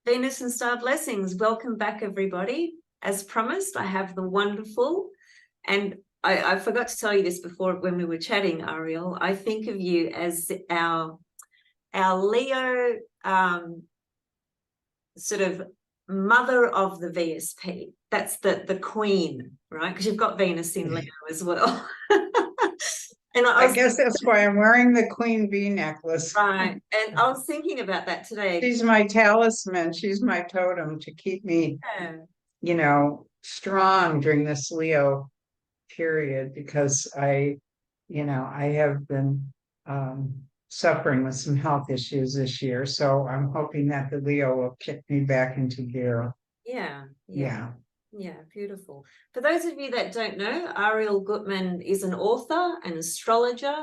Venus and Star Blessings. Welcome back, everybody. As promised, I have the wonderful, and I forgot to tell you this before when we were chatting, Arielle. I think of you as our Leo sort of mother of the VSP. That's the queen, right? Because you've got Venus in Leo as well. And I guess that's why I'm wearing the Queen Bee necklace. Right. And I was thinking about that today. She's my talisman. She's my totem to keep me, strong during this Leo period, because I have been suffering with some health issues this year. So I'm hoping that the Leo will kick me back into gear. Yeah, beautiful. For those of you that don't know, Arielle Guttman is an author, an astrologer.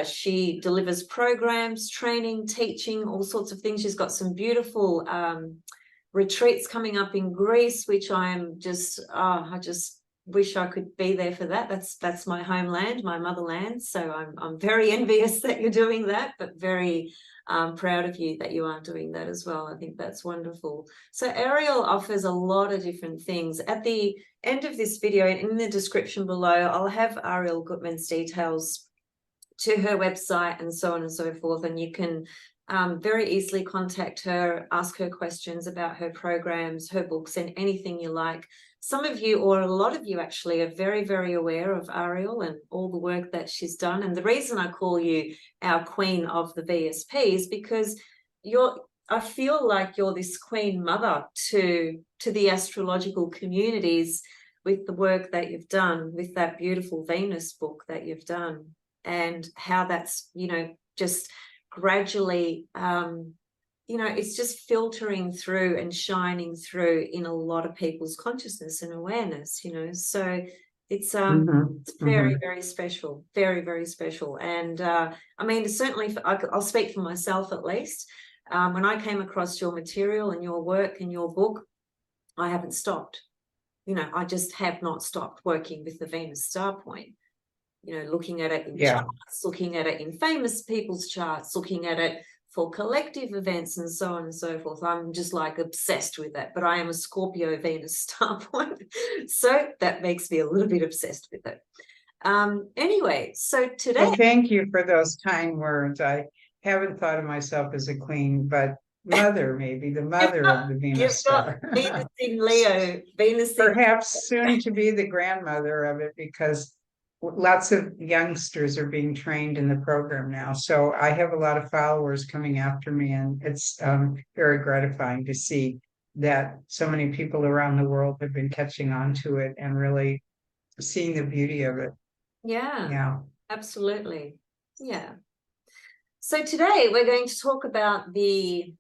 She delivers programs, training, teaching, all sorts of things. She's got some beautiful retreats coming up in Greece, which I just wish I could be there for that. That's my homeland, my motherland. So I'm very envious that you're doing that, but very proud of you that you are doing that as well. I think that's wonderful. So Arielle offers a lot of different things. At the end of this video, in the description below, I'll have Arielle Guttman's details to her website and so on and so forth, and you can very easily contact her, ask her questions about her programs, her books, and anything you like. Some of you, or a lot of you actually, are very, very aware of Arielle and all the work that she's done. And the reason I call you our queen of the VSP is because I feel like you're this queen mother to the astrological communities with the work that you've done, with that beautiful Venus book that you've done, and how that's, just gradually, it's just filtering through and shining through in a lot of people's consciousness and awareness, so it's very, very special, very, very special. And certainly I'll speak for myself at least. When I came across your material and your work and your book, I haven't stopped. I just have not stopped working with the Venus star point. Looking at it in charts, looking at it in famous people's charts, looking at it for collective events and so on and so forth. I'm just like obsessed with that, but I am a Scorpio Venus star point, so that makes me a little bit obsessed with it. Anyway, so today... Well, thank you for those kind words. I haven't thought of myself as a queen, but mother, maybe the mother of the Venus star. Venus in Leo, perhaps soon to be the grandmother of it, because lots of youngsters are being trained in the program now. So I have a lot of followers coming after me, and it's very gratifying to see that so many people around the world have been catching on to it and really seeing the beauty of it. Yeah, absolutely. Yeah. So today we're going to talk about the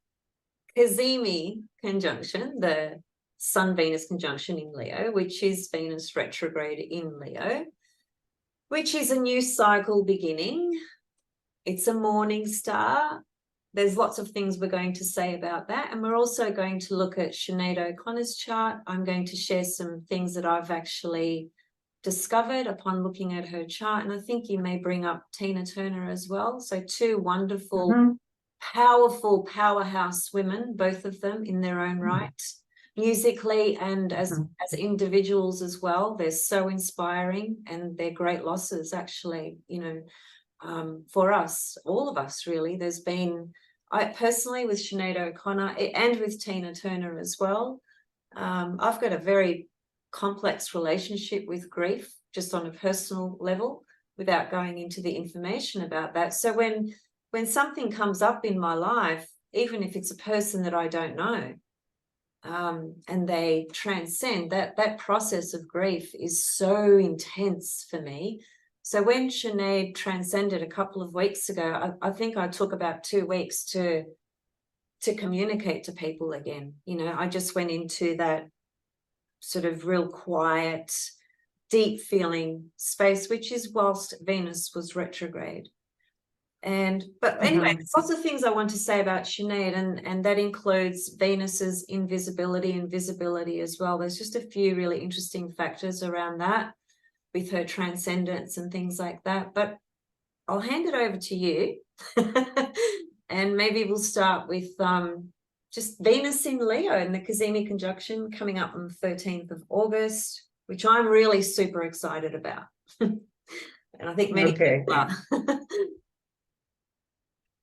Cazimi conjunction, the Sun-Venus conjunction in Leo, which is Venus retrograde in Leo, which is a new cycle beginning. It's a morning star. There's lots of things we're going to say about that. And we're also going to look at Sinead O'Connor's chart. I'm going to share some things that I've actually discovered upon looking at her chart. And I think you may bring up Tina Turner as well. So two wonderful, powerful powerhouse women, both of them in their own right. Musically and as individuals as well. They're so inspiring, and they're great losses actually, for us, all of us really. There's been, I personally, with Sinead O'Connor and with Tina Turner as well, I've got a very complex relationship with grief, just on a personal level, without going into the information about that. So when something comes up in my life, even if it's a person that I don't know, and they transcend, that process of grief is so intense for me. So when Sinead transcended a couple of weeks ago, I think I took about 2 weeks to communicate to people again. I just went into that sort of real quiet, deep feeling space, which is whilst Venus was retrograde. But anyway, there's lots of things I want to say about Sinead, and that includes Venus's invisibility and visibility as well. There's just a few really interesting factors around that with her transcendence and things like that. But I'll hand it over to you, and maybe we'll start with just Venus in Leo and the Cazimi conjunction coming up on the 13th of August, which I'm really super excited about. And I think many people are.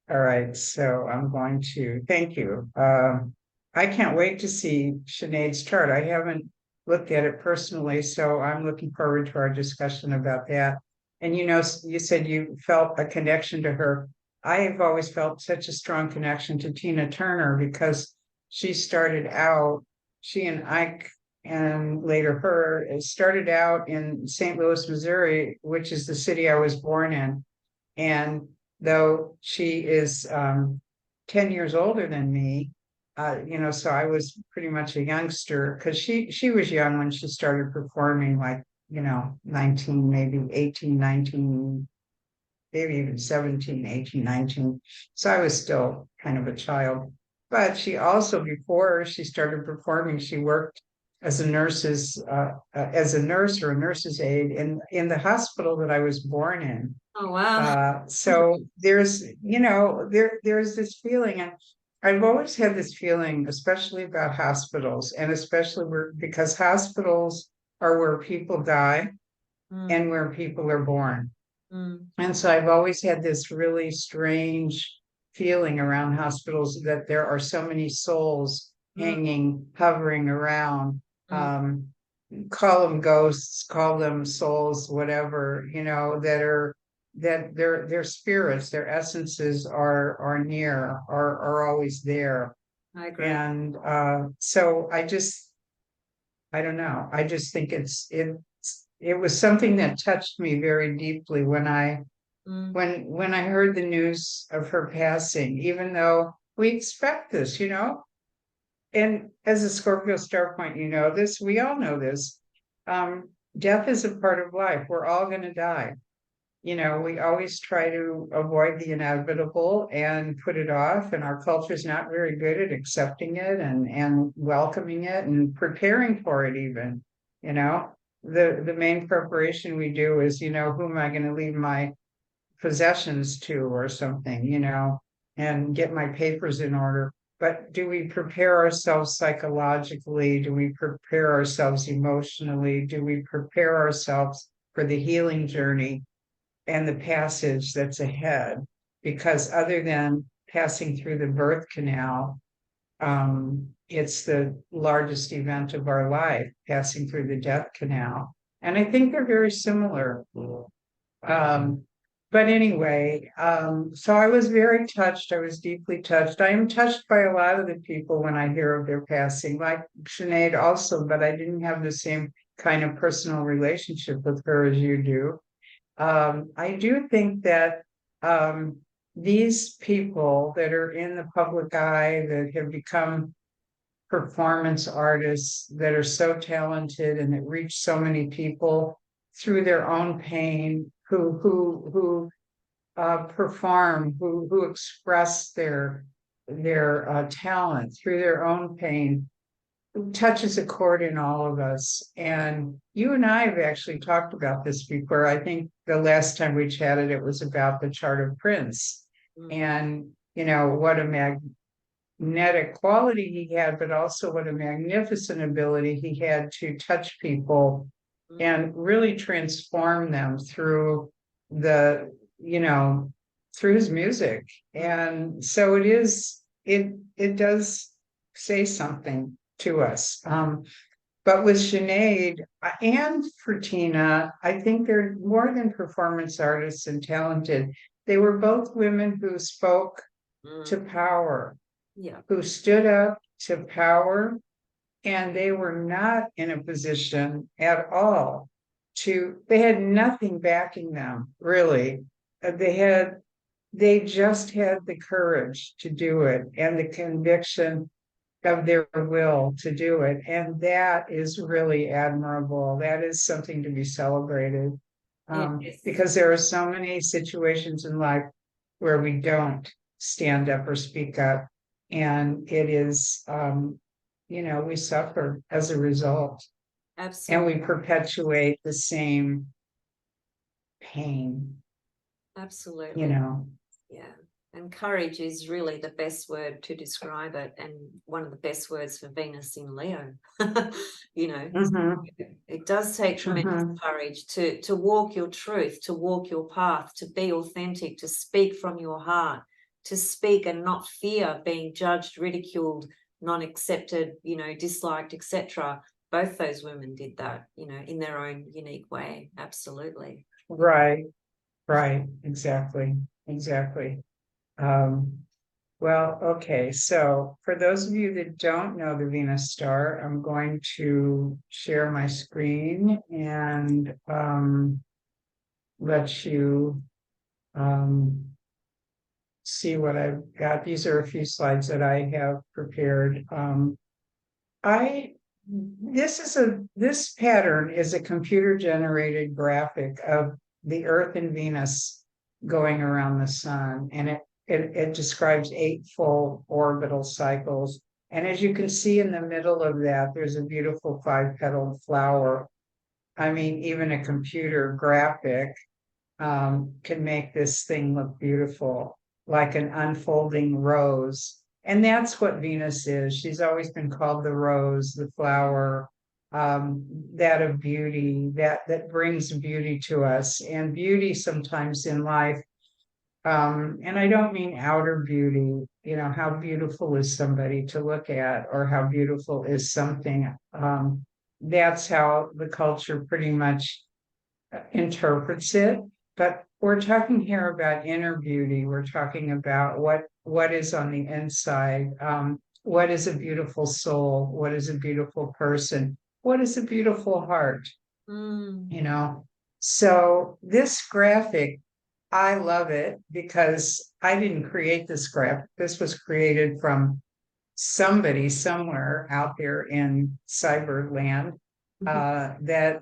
All right, so I'm going to thank you. I can't wait to see Sinead's chart. I haven't looked at it personally, so I'm looking forward to our discussion about that. And you know, you said you felt a connection to her. I have always felt such a strong connection to Tina Turner because she started out, she and Ike and later her, started out in St. Louis, Missouri, which is the city I was born in. And though she is 10 years older than me, you know, so I was pretty much a youngster because she was young when she started performing, like, you know, 19, maybe 18, 19, maybe even 17, 18, 19. So I was still kind of a child. But she also, before she started performing, she worked as a nurse's as a nurse or a nurse's aide in the hospital that I was born in. Oh, wow. So there's, you know, there's this feeling, and I've always had this feeling, especially about hospitals, and especially because hospitals are where people die and where people are born. And so I've always had this really strange feeling around hospitals that there are so many souls hanging, hovering around. Call them ghosts, call them souls, whatever, you know, that their spirits, their essences are near, are always there. I agree. And so I don't know. I just think it was something that touched me very deeply when when I heard the news of her passing, even though we expect this, you know. And as a Scorpio star point, you know this, we all know this. Death is a part of life. We're all going to die. You know, we always try to avoid the inevitable and put it off. And our culture is not very good at accepting it and welcoming it and preparing for it even. You know, the main preparation we do is, you know, who am I going to leave my possessions to or something, you know, and get my papers in order. But do we prepare ourselves psychologically? Do we prepare ourselves emotionally? Do we prepare ourselves for the healing journey and the passage that's ahead? Because other than passing through the birth canal, it's the largest event of our life, passing through the death canal. And I think they're very similar. But anyway, so I was very touched. I was deeply touched. I am touched by a lot of the people when I hear of their passing, like Sinead also, but I didn't have the same kind of personal relationship with her as you do. I do think that these people that are in the public eye, that have become performance artists, that are so talented and that reach so many people through their own pain, who perform, who express their talent through their own pain, touches a chord in all of us. And you and I have actually talked about this before. I think the last time we chatted, it was about the chart of Prince, and you know what a magnetic quality he had, but also what a magnificent ability he had to touch people and really transform them through you know, through his music. And so it does say something to us. But with Sinead and for Tina, I think they're more than performance artists and talented. They were both women who spoke to power, who stood up to power, and they were not in a position at all they had nothing backing them, really. They just had the courage to do it and the conviction of their will to do it. And that is really admirable. That is something to be celebrated. Because there are so many situations in life where we don't stand up or speak up. And it is, you know, we suffer as a result. Absolutely. And we perpetuate the same pain. Absolutely. You know. Yeah. And courage is really the best word to describe it, and one of the best words for Venus in Leo. You know, it does take tremendous courage to walk your truth, to walk your path, to be authentic, to speak from your heart, to speak and not fear being judged, ridiculed, not accepted, you know, disliked, etc. Both those women did that, you know, in their own unique way. Absolutely. Right, right, exactly, exactly. Well, okay, so for those of you that don't know the Venus star, I'm going to share my screen and let you see what I've got. These are a few slides that I have prepared. This pattern is a computer generated graphic of the Earth and Venus going around the sun, and it describes 8 full orbital cycles. And as you can see in the middle of that, there's a beautiful 5-petaled flower. I mean, even a computer graphic can make this thing look beautiful, like an unfolding rose. And that's what Venus is. She's always been called the rose, the flower, that of beauty, that brings beauty to us. And beauty sometimes in life, and I don't mean outer beauty, you know, how beautiful is somebody to look at, or how beautiful is something. That's how the culture pretty much interprets it. But we're talking here about inner beauty. We're talking about what is on the inside. What is a beautiful soul? What is a beautiful person? What is a beautiful heart? You know, so this graphic, I love it because I didn't create this graphic. This was created from somebody somewhere out there in cyberland that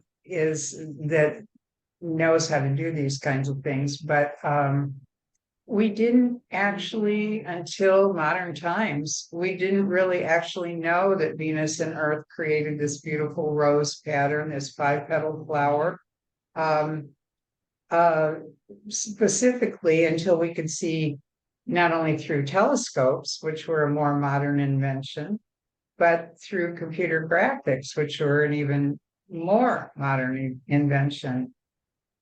knows how to do these kinds of things. But we didn't actually, until modern times, we didn't really actually know that Venus and Earth created this beautiful rose pattern, this 5-petaled flower. Specifically until we could see not only through telescopes, which were a more modern invention, but through computer graphics, which were an even more modern invention.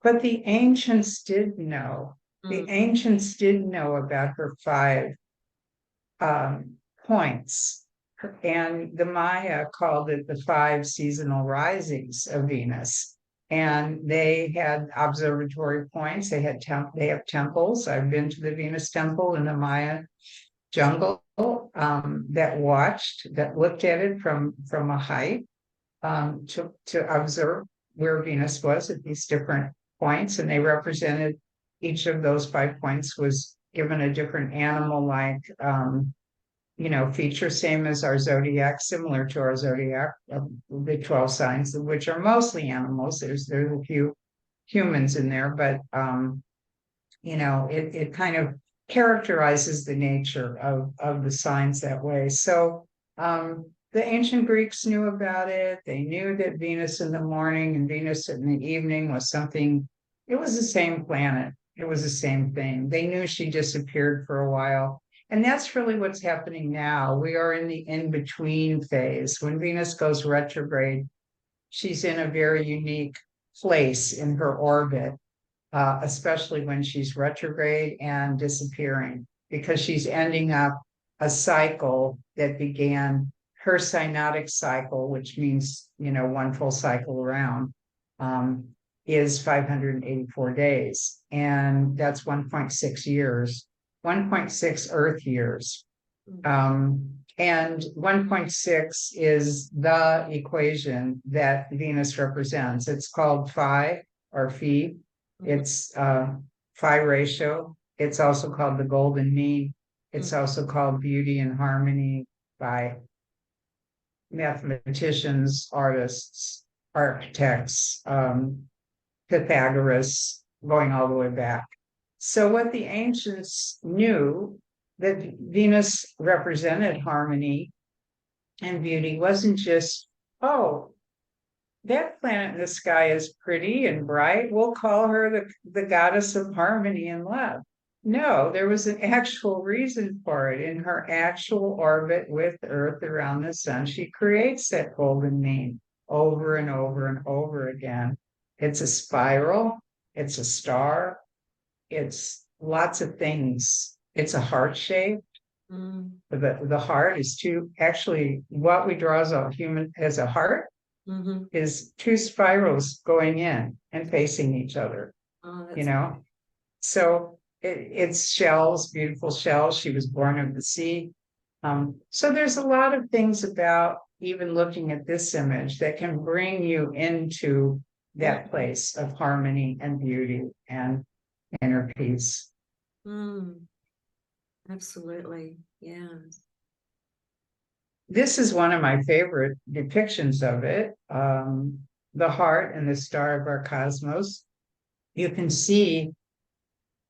But the ancients did know. The ancients did know about her 5 points. And the Maya called it the 5 seasonal risings of Venus. And they had observatory points. They have temples. I've been to the Venus temple in the Maya jungle that looked at it from a height to observe where Venus was at these different points. And they represented each of those 5 points was given a different animal-like feature, same as our zodiac, similar to our zodiac, the 12 signs, which are mostly animals. There's a few humans in there, but it kind of characterizes the nature of the signs that way. So the ancient Greeks knew about it. They knew that Venus in the morning and Venus in the evening was something, it was the same planet. It was the same thing. They knew she disappeared for a while. And that's really what's happening now. We are in the in-between phase. When Venus goes retrograde, she's in a very unique place in her orbit, especially when she's retrograde and disappearing, because she's ending up a cycle that began her synodic cycle, which means, one full cycle around, is 584 days. And that's 1.6 years. 1.6 Earth years. And 1.6 is the equation that Venus represents. It's called phi or phi. It's phi ratio. It's also called the golden mean. It's also called beauty and harmony by mathematicians, artists, architects, Pythagoras, going all the way back. So what the ancients knew, that Venus represented harmony and beauty, wasn't just, oh, that planet in the sky is pretty and bright, we'll call her the goddess of harmony and love. No, there was an actual reason for it. In her actual orbit with Earth around the sun, she creates that golden mean over and over and over again. It's a spiral, it's a star, it's lots of things. It's a heart shape. Mm, The heart is two, actually, what we draw as a human as a heart mm-hmm. is two spirals going in and facing each other, Oh, you that's know? So it's shells, beautiful shells. She was born of the sea. So there's a lot of things about even looking at this image that can bring you into that place of harmony and beauty and inner peace. mm, absolutely. Yeah. This is one of my favorite depictions of it. The heart and the star of our cosmos. You can see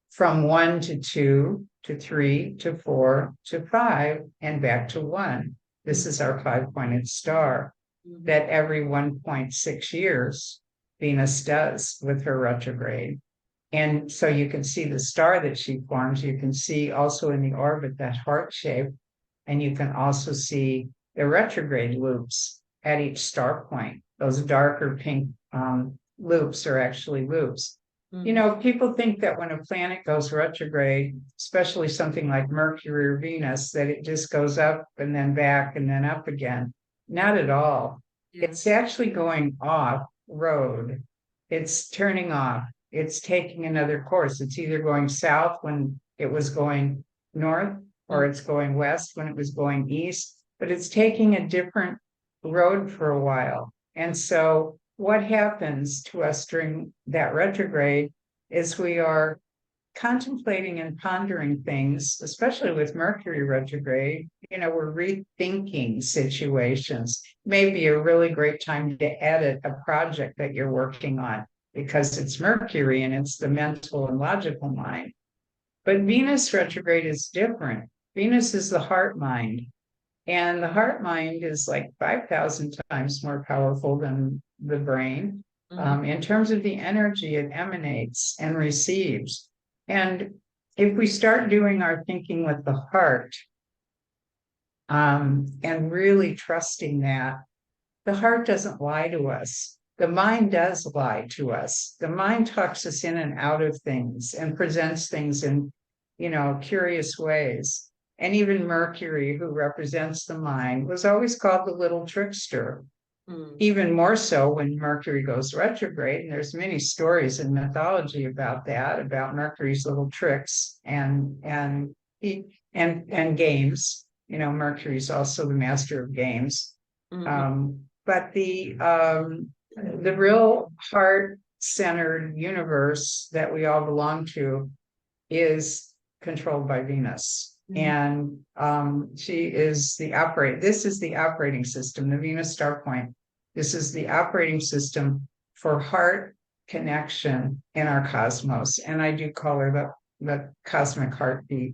from 1 to 2 to 3 to 4 to 5 and back to 1. This is our 5-pointed star Mhm. that every 1.6 years Venus does with her retrograde. And so you can see the star that she forms. You can see also in the orbit that heart shape. And you can also see the retrograde loops at each star point. Those darker pink loops are actually loops. You know, people think that when a planet goes retrograde, especially something like Mercury or Venus, that it just goes up and then back and then up again. Not at all. Yeah. It's actually going off road. It's turning off. It's taking another course. It's either going south when it was going north, or it's going west when it was going east, but it's taking a different road for a while. And so what happens to us during that retrograde is we are contemplating and pondering things, especially with Mercury retrograde. You know, we're rethinking situations. Maybe a really great time to edit a project that you're working on because it's Mercury and it's the mental and logical mind. But Venus retrograde is different. Venus is the heart mind. And the heart mind is like 5,000 times more powerful than the brain. In terms of the energy it emanates and receives. And if we start doing our thinking with the heart, and really trusting that, the heart doesn't lie to us. The mind does lie to us. The mind talks us in and out of things and presents things in, you know, curious ways. And even Mercury, who represents the mind, was always called the little trickster. Even more so when Mercury goes retrograde. And there's many stories in mythology about that, about Mercury's little tricks and games. You know, Mercury's also the master of games. But the real heart-centered universe that we all belong to is controlled by Venus. And she is this is the operating system, the Venus star point. This is the operating system for heart connection in our cosmos. And I do call her the cosmic heartbeat.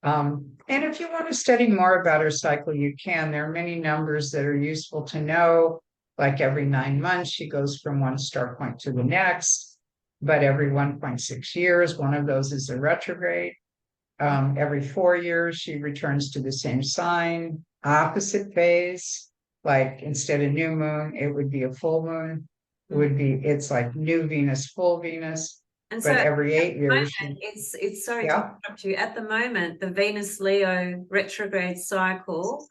And if you want to study more about her cycle, you can. There are many numbers that are useful to know. Like every 9 months, she goes from one star point to the next. But every 1.6 years, one of those is a retrograde. Every 4 years, she returns to the same sign, opposite phase. Like instead of new moon, it would be a full moon. It's like new Venus, full Venus. And But so every 8 years, it's sorry to interrupt you. At the moment, the Venus Leo retrograde cycle,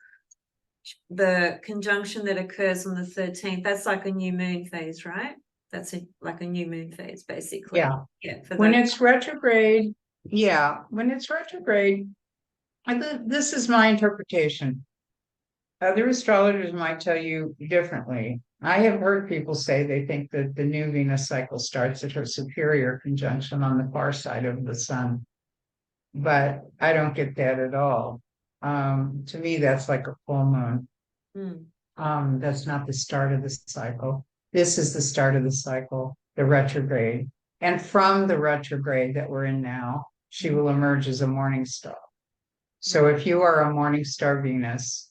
the conjunction that occurs on the 13th, that's like a new moon phase, right? That's like a new moon phase, basically. Yeah. Yeah. When it's retrograde, when it's retrograde, this is my interpretation. Other astrologers might tell you differently. I have heard people say they think that the new Venus cycle starts at her superior conjunction on the far side of the sun. But I don't get that at all. To me, that's like a full moon. That's not the start of the cycle. This is the start of the cycle, the retrograde. And from the retrograde that we're in now, she will emerge as a morning star. So if you are a morning star Venus,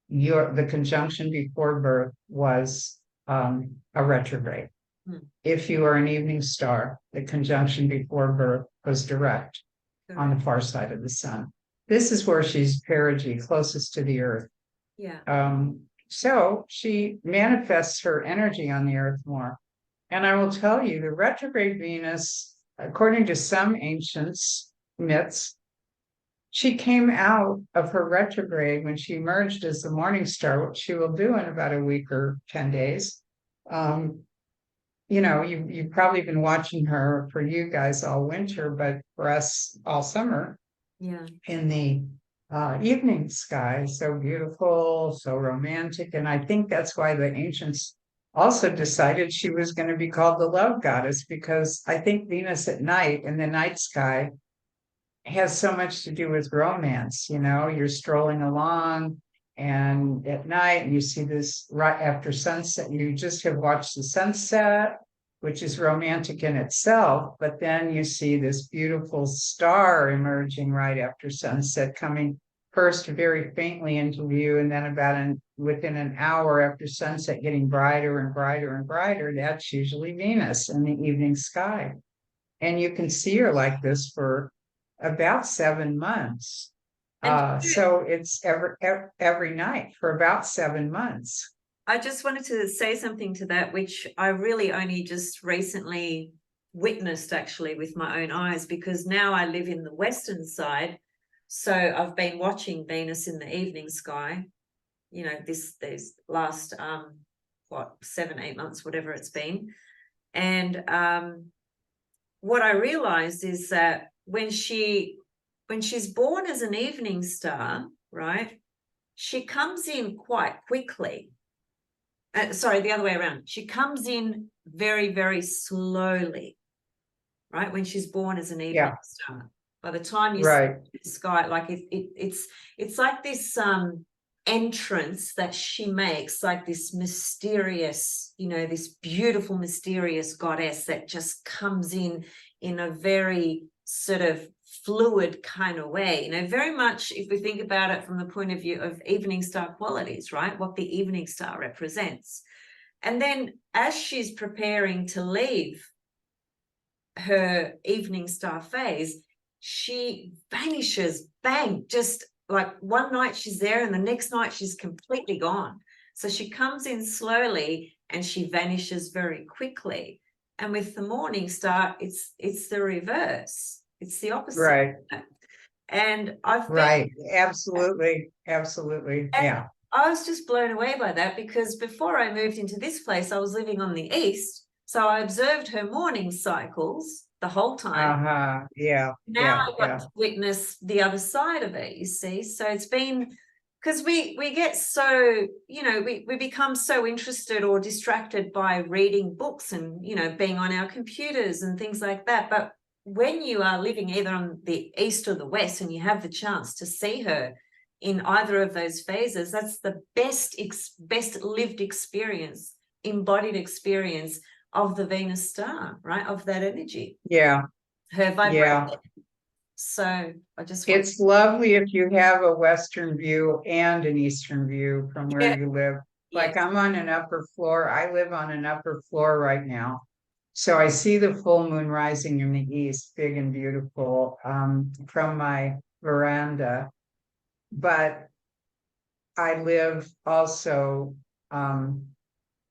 the conjunction before birth was a retrograde. If you are an evening star, the conjunction before birth was direct. on the far side of the sun. This is where she's perigee, closest to the earth. Yeah. So she manifests her energy on the earth more. And I will tell you, the retrograde Venus, according to some ancient myths, she came out of her retrograde when she emerged as the morning star, which she will do in about a week or 10 days. You've probably been watching her, for you guys, all winter, but for us all summer. Yeah. In the evening sky, so beautiful, so romantic. And I think that's why the ancients also decided she was going to be called the love goddess, because I think Venus at night in the night sky has so much to do with romance. You're strolling along and at night and you see this right after sunset, you just have watched the sunset, which is romantic in itself, but then you see this beautiful star emerging right after sunset, coming first very faintly into view, and then within an hour after sunset, getting brighter and brighter and brighter. That's usually Venus in the evening sky. And you can see her like this for about 7 months. So it's every night for about 7 months. I just wanted to say something to that, which I really only just recently witnessed actually with my own eyes, because now I live in the western side. So I've been watching Venus in the evening sky, these last 7-8 months, whatever it's been. And what I realized is that when she's born as an evening star, right, she comes in quite quickly. Sorry, the other way around. She comes in very, very slowly, right? When she's born as an evening star. By the time you see the sky, like it's like this entrance that she makes, like this mysterious, this beautiful, mysterious goddess that just comes in a very sort of fluid kind of way, very much if we think about it from the point of view of evening star qualities, right? What the evening star represents. And then as she's preparing to leave her evening star phase, she vanishes, bang, just like one night she's there and the next night she's completely gone. So she comes in slowly and she vanishes very quickly. And with the morning star, it's the reverse. It's the opposite. Right. And I've been, right. Absolutely. Yeah. I was just blown away by that, because before I moved into this place, I was living on the east. So I observed her morning cycles the whole time. Yeah. Now I got to witness the other side of it, you see. So it's been, because we get so, we become so interested or distracted by reading books and, being on our computers and things like that. But when you are living either on the east or the west and you have the chance to see her in either of those phases, that's the best lived experience, embodied experience of the Venus star, right? Of that energy. Yeah. Her vibration. Yeah. So I just want it's lovely if you have a western view and an eastern view from where you live. Like I'm on an upper floor. I live on an upper floor right now. So I see the full moon rising in the east, big and beautiful, from my veranda. But I live also, a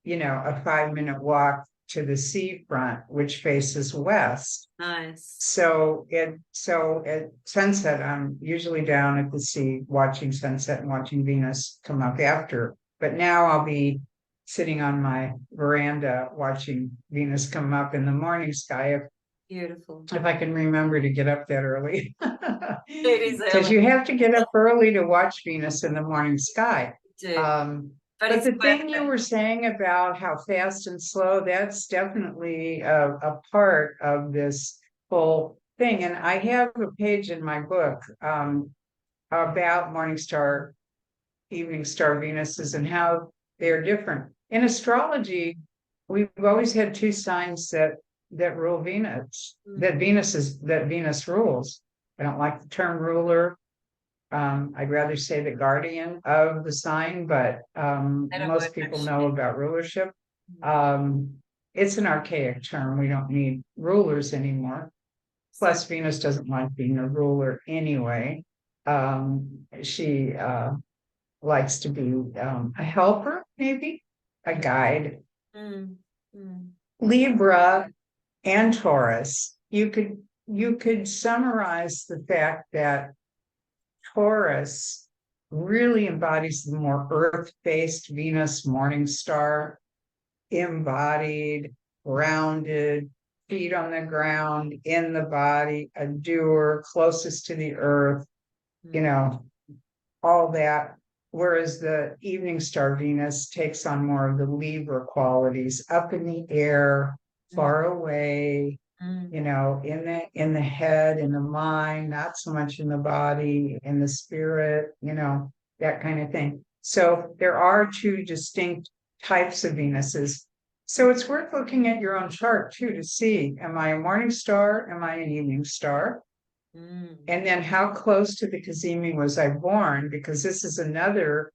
5-minute walk to the seafront, which faces west. Nice. So at sunset, I'm usually down at the sea watching sunset and watching Venus come up after. But now I'll be sitting on my veranda watching Venus come up in the morning sky. Beautiful. If I can remember to get up that early. It is because you have to get up early to watch Venus in the morning sky. But the thing you were saying about how fast and slow, that's definitely a part of this whole thing. And I have a page in my book about morning star, evening star Venuses and how they're different. In astrology, we've always had 2 signs that rule Venus, that Venus rules. I don't like the term ruler. I'd rather say the guardian of the sign, but most people know about rulership. It's an archaic term. We don't need rulers anymore. Plus, Venus doesn't like being a ruler anyway. She likes to be a helper, maybe a guide. Mm, mm, Libra and Taurus, you could summarize the fact that Taurus really embodies the more earth-based Venus morning star, embodied, grounded, feet on the ground, in the body, a doer, closest to the earth, you know, all that. Whereas the evening star Venus takes on more of the Libra qualities, up in the air, far away, mm, in the head, in the mind, not so much in the body, in the spirit, that kind of thing. So there are two distinct types of Venuses. So it's worth looking at your own chart too to see, am I a morning star? Am I an evening star? mm. And then how close to the Cazimi was I born? Because this is another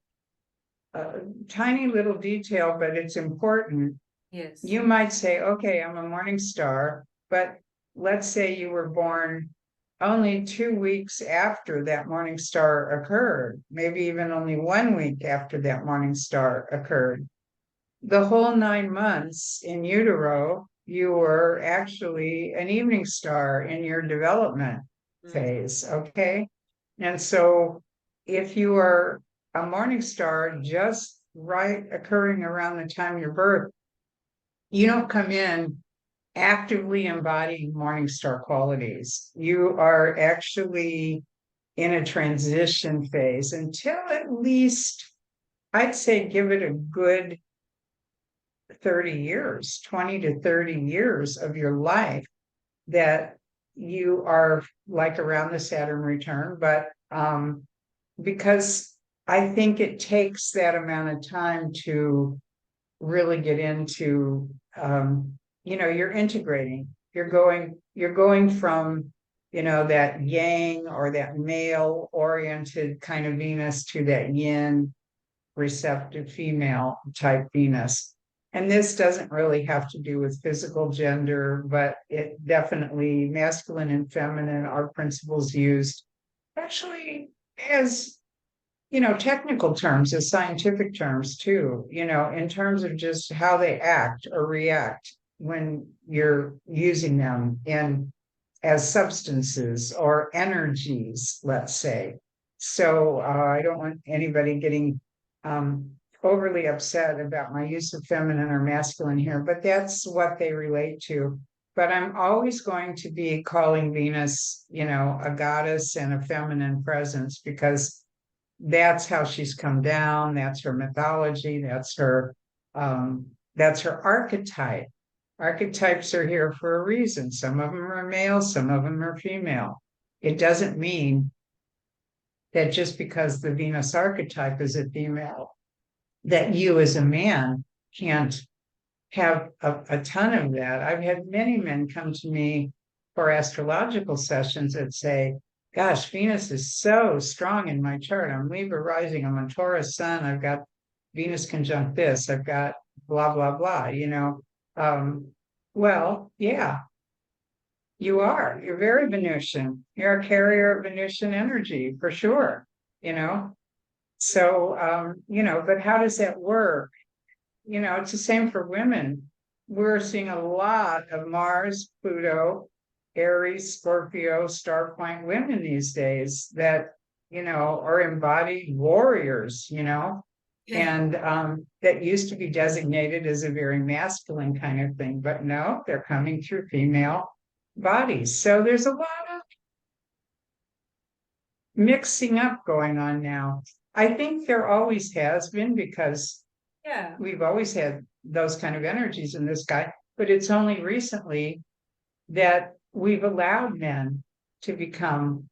tiny little detail, but it's important. Yes. You might say, okay, I'm a morning star, but let's say you were born only 2 weeks after that morning star occurred, maybe even only 1 week after that morning star occurred. The whole 9 months in utero, you were actually an evening star in your development phase, okay? And so if you are a morning star just right occurring around the time of your birth, you don't come in actively embodying morning star qualities. You are actually in a transition phase until at least, I'd say, give it a good 30 years, 20 to 30 years of your life that you are like around the Saturn return. But because I think it takes that amount of time to really get into, you're integrating, you're going from, that yang or that male oriented kind of Venus to that yin receptive female type Venus. And this doesn't really have to do with physical gender, but it definitely, masculine and feminine are principles used actually as, technical terms, as scientific terms too, in terms of just how they act or react when you're using them in as substances or energies, let's say. So I don't want anybody getting overly upset about my use of feminine or masculine here, but that's what they relate to. But I'm always going to be calling Venus, a goddess and a feminine presence, because that's how she's come down. That's her mythology. That's her archetype. Archetypes are here for a reason. Some of them are male, some of them are female. It doesn't mean that just because the Venus archetype is a female, that you as a man can't have a ton of that. I've had many men come to me for astrological sessions that say, gosh, Venus is so strong in my chart. I'm Libra rising, I'm on Taurus sun, I've got Venus conjunct this, I've got blah, blah, blah, well, yeah, you are. You're very Venusian. You're a carrier of Venusian energy for sure, you know. So, but how does that work? It's the same for women. We're seeing a lot of Mars, Pluto, Aries, Scorpio, star point women these days that, are embodied warriors, and that used to be designated as a very masculine kind of thing, but no, they're coming through female bodies. So there's a lot of mixing up going on now. I think there always has been, because we've always had those kind of energies in this guy, but it's only recently that we've allowed men to become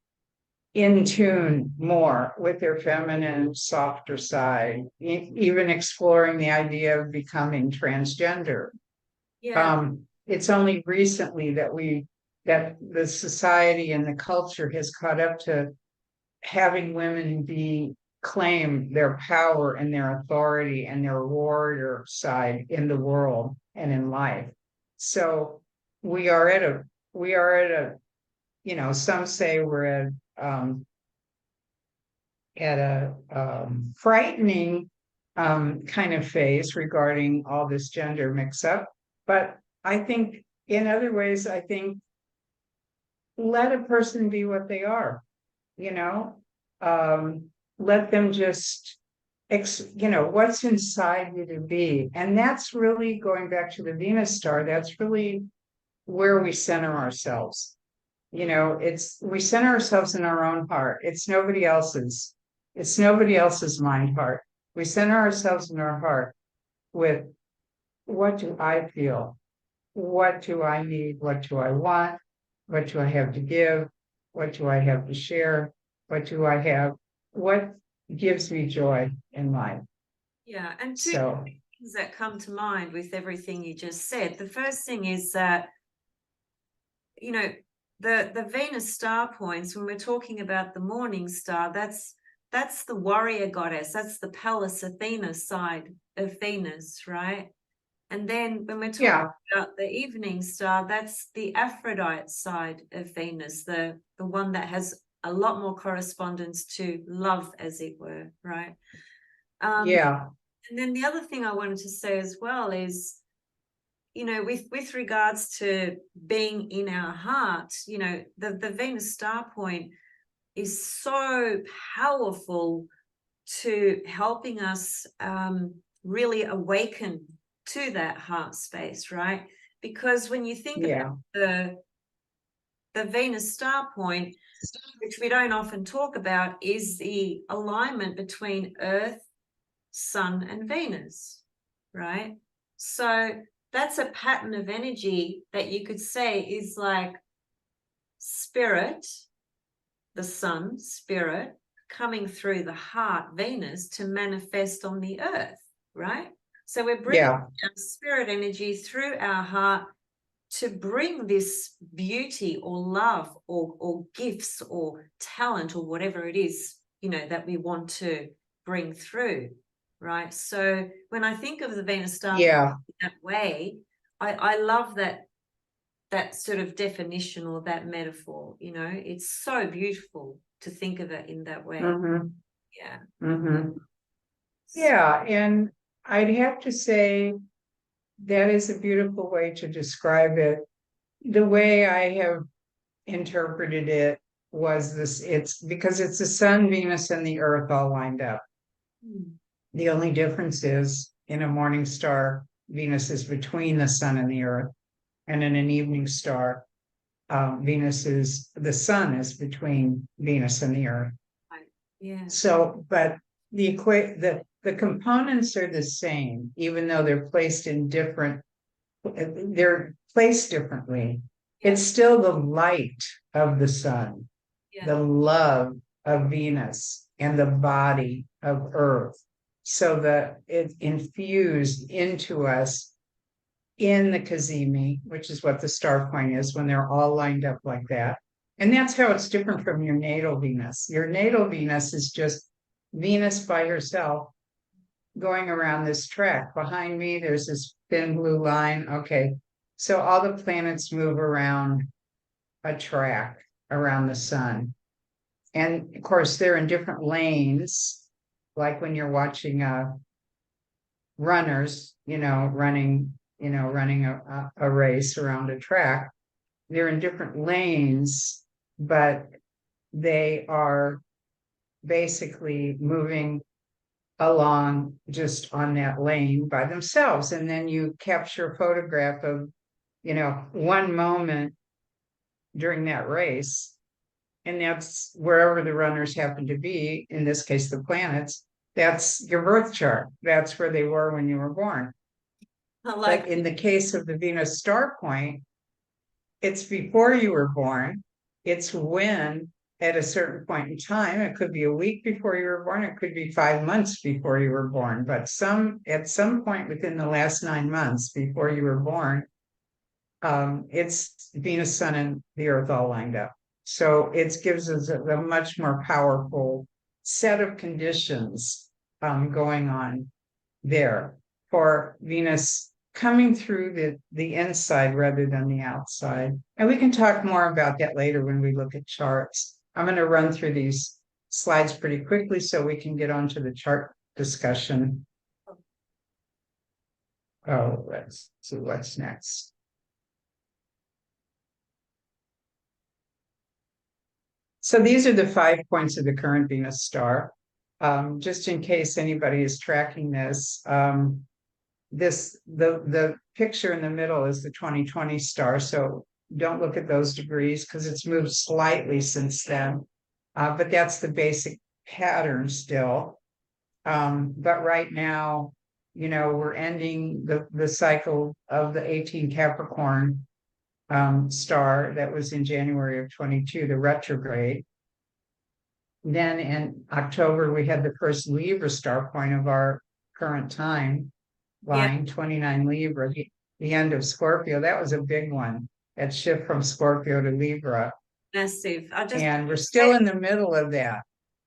in tune more with their feminine, softer side, even exploring the idea of becoming transgender. It's only recently that the society and the culture has caught up to having women claim their power and their authority and their warrior side in the world and in life. So we are at a some say we're at a frightening kind of phase regarding all this gender mix up. But I think in other ways, I think let a person be what they are, you know, let them just, what's inside you to be. And that's really going back to the Venus star. That's really where we center ourselves. We center ourselves in our own heart. It's nobody else's. It's nobody else's mind heart. We center ourselves in our heart with, what do I feel? What do I need? What do I want? What do I have to give? What do I have to share? What do I have? What gives me joy in life? Yeah, and two So, things that come to mind with everything you just said. The first thing is that, the Venus star points, when we're talking about the morning star, that's the warrior goddess, that's the Pallas Athena side of Venus, right? And then when we're talking about the evening star, that's the Aphrodite side of Venus, the one that has a lot more correspondence to love, as it were, right? And then the other thing I wanted to say as well is, with regards to being in our heart, the Venus star point is so powerful to helping us really awaken to that heart space, right? Because when you think about the Venus star point, which we don't often talk about, is the alignment between Earth, Sun, and Venus, right? So that's a pattern of energy that you could say is like spirit, the sun, spirit, coming through the heart, Venus, to manifest on the earth, right? So we're bringing our spirit energy through our heart to bring this beauty or love or gifts or talent or whatever it is, that we want to bring through, right? So when I think of the Venus star that way, I love that sort of definition or that metaphor. It's so beautiful to think of it in that way. And I'd have to say that is a beautiful way to describe it. The way I have interpreted it was this: it's because it's the sun, Venus, and the earth all lined up. The only difference is, in a morning star, Venus is between the sun and the earth, and in an evening star, the sun is between Venus and the earth. So, but the components are the same, even though they're placed differently. It's still the light of the sun, the love of Venus, and the body of Earth, so that it infused into us in the Cazimi, which is what the star point is, when they're all lined up like that. And that's how it's different from your natal Venus. Your natal Venus is just Venus by herself going around this track. Behind me, there's this thin blue line. Okay, so all the planets move around a track around the sun. And of course, they're in different lanes, like when you're watching runners, running a race around a track. They're in different lanes, but they are basically moving along just on that lane by themselves. And then you capture a photograph of, one moment during that race. And that's wherever the runners happen to be, in this case, the planets. That's your birth chart. That's where they were when you were born. But in the case of the Venus star point, it's before you were born. It's when, at a certain point in time, it could be a week before you were born, it could be 5 months before you were born, but at some point within the last 9 months before you were born, it's Venus, Sun, and the Earth all lined up. So it gives us a much more powerful set of conditions going on there for Venus coming through the inside rather than the outside. And we can talk more about that later when we look at charts. I'm going to run through these slides pretty quickly so we can get on to the chart discussion. Oh, let's see what's next. So these are the 5 points of the current Venus star. Just in case anybody is tracking this, the picture in the middle is the 2020 star. So don't look at those degrees because it's moved slightly since then. But that's the basic pattern still. But right now, we're ending the cycle of the 18 Capricorn star that was in January of 22, the retrograde. Then in October, we had the first Libra star point of our current time line, 29 Libra, the end of Scorpio. That was a big one, that shift from Scorpio to Libra. Massive. And we're still in the middle of that.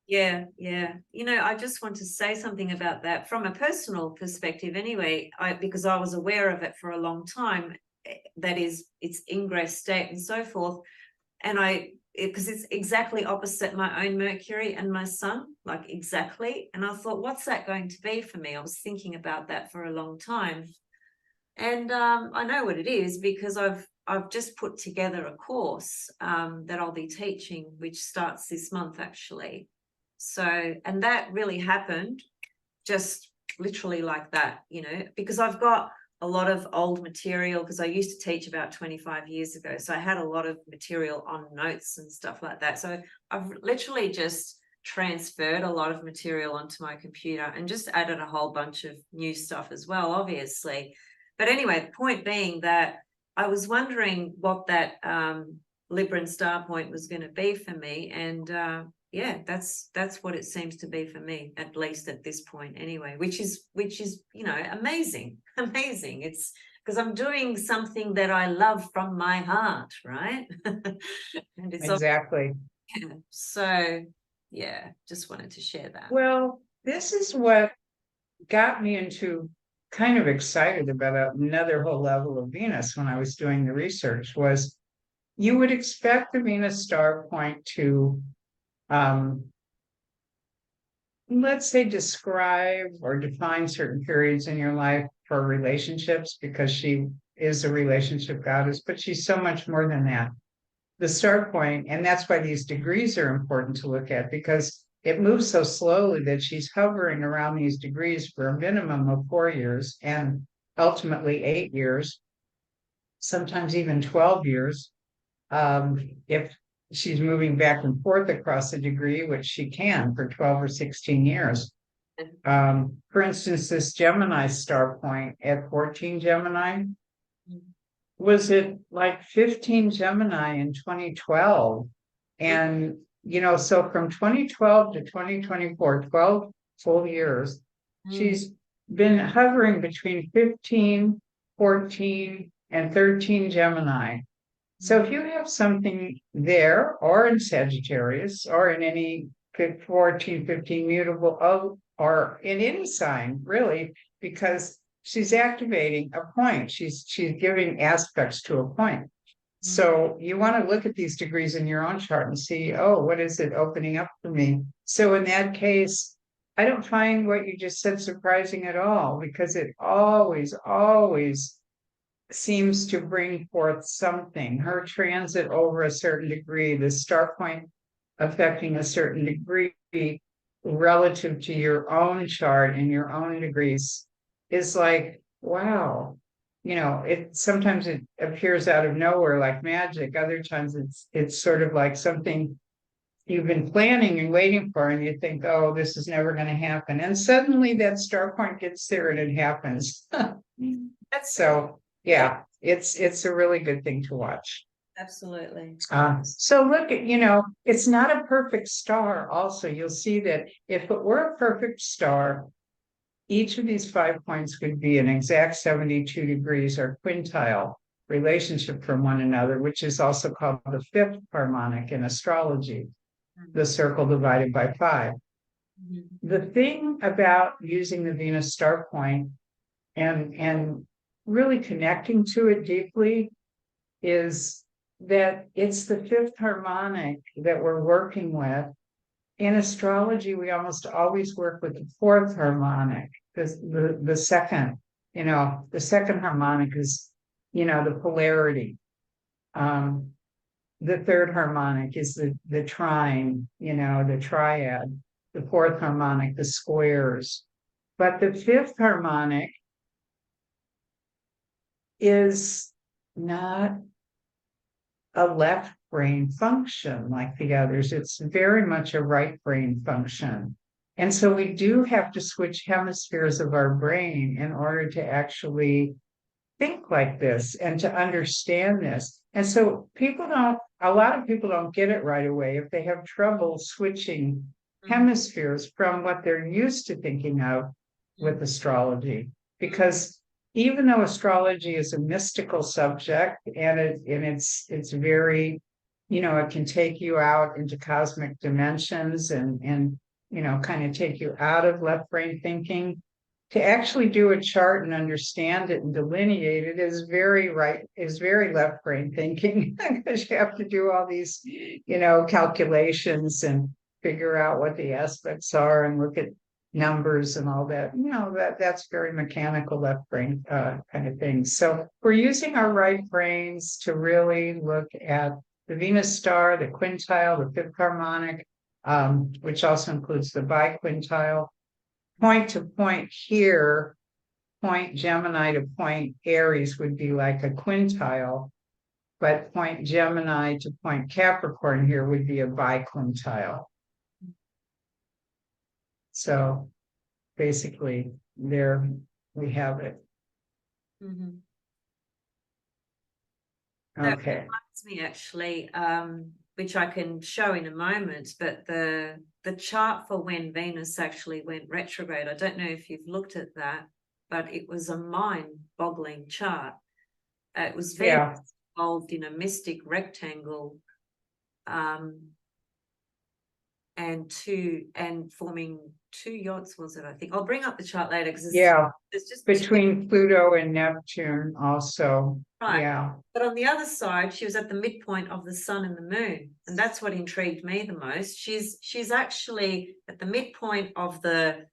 Yeah. I just want to say something about that from a personal perspective anyway, because I was aware of it for a long time, that is its ingress state and so forth. And because it's exactly opposite my own Mercury and my Sun, like exactly. And I thought, what's that going to be for me? I was thinking about that for a long time. And I know what it is because I've just put together a course that I'll be teaching, which starts this month actually. So, and that really happened just literally like that, because I've got a lot of old material because I used to teach about 25 years ago. So I had a lot of material on notes and stuff like that. So I've literally just transferred a lot of material onto my computer and just added a whole bunch of new stuff as well, obviously. But anyway, the point being that I was wondering what that Libran star point was going to be for me. And yeah, that's what it seems to be for me, at least at this point anyway, which is amazing. It's because I'm doing something that I love from my heart, right? And it's Exactly. so yeah, just wanted to share that. Well, this is what got me into kind of excited about another whole level of Venus when I was doing the research was you would expect the Venus star point to let's say describe or define certain periods in your life for relationships because she is a relationship goddess, but she's so much more than that. The start point, and that's why these degrees are important to look at because it moves so slowly that she's hovering around these degrees for a minimum of 4 years and ultimately 8 years, sometimes even 12 years. If she's moving back and forth across a degree, which she can for 12 or 16 years. For instance, this Gemini star point at 14 Gemini, was it like 15 Gemini in 2012? And, so from 2012 to 2024, 12 full years, she's been hovering between 15, 14, and 13 Gemini. So if you have something there or in Sagittarius or in any 14, 15 mutable or in any sign, really, because she's activating a point. She's giving aspects to a point. So you want to look at these degrees in your own chart and see, oh, what is it opening up for me? So in that case, I don't find what you just said surprising at all because it always seems to bring forth something. Her transit over a certain degree, the star point affecting a certain degree relative to your own chart and your own degrees is like, wow. Sometimes it appears out of nowhere like magic. Other times it's sort of like something you've been planning and waiting for, and you think, oh, this is never going to happen. And suddenly that star point gets there and it happens. So yeah, it's a really good thing to watch. Absolutely. So look at, it's not a perfect star. Also, you'll see that if it were a perfect star, each of these 5 points would be an exact 72 degrees or quintile relationship from one another, which is also called the fifth harmonic in astrology, the circle divided by 5. The thing about using the Venus star point and really connecting to it deeply is that it's the fifth harmonic that we're working with. In astrology, we almost always work with the fourth harmonic, the second, the second harmonic is, the polarity. The third harmonic is the trine, the triad, the fourth harmonic, the squares. But the fifth harmonic is not a left brain function like the others. It's very much a right brain function. And so we do have to switch hemispheres of our brain in order to actually think like this and to understand this. And so a lot of people don't get it right away if they have trouble switching hemispheres from what they're used to thinking of with astrology. Because even though astrology is a mystical subject and it's very, it can take you out into cosmic dimensions and kind of take you out of left brain thinking, to actually do a chart and understand it and delineate it is very left brain thinking, because you have to do all these, calculations and figure out what the aspects are and look at numbers and all that. That's very mechanical left brain kind of thing. So we're using our right brains to really look at the Venus star, the quintile, the fifth harmonic, which also includes the biquintile. Point to point here, point Gemini to point Aries would be like a quintile, but point Gemini to point Capricorn here would be a biquintile. So basically, there we have it. Mm-hmm. Okay. That reminds me actually, which I can show in a moment, but the chart for when Venus actually went retrograde, I don't know if you've looked at that, but it was a mind-boggling chart. It was Venus involved in a mystic rectangle, and forming two yachts, was it? I think I'll bring up the chart later because it's just between Pluto and Neptune also. Right. Yeah. But on the other side, she was at the midpoint of the sun and the moon. And that's what intrigued me the most. She's actually at the midpoint of the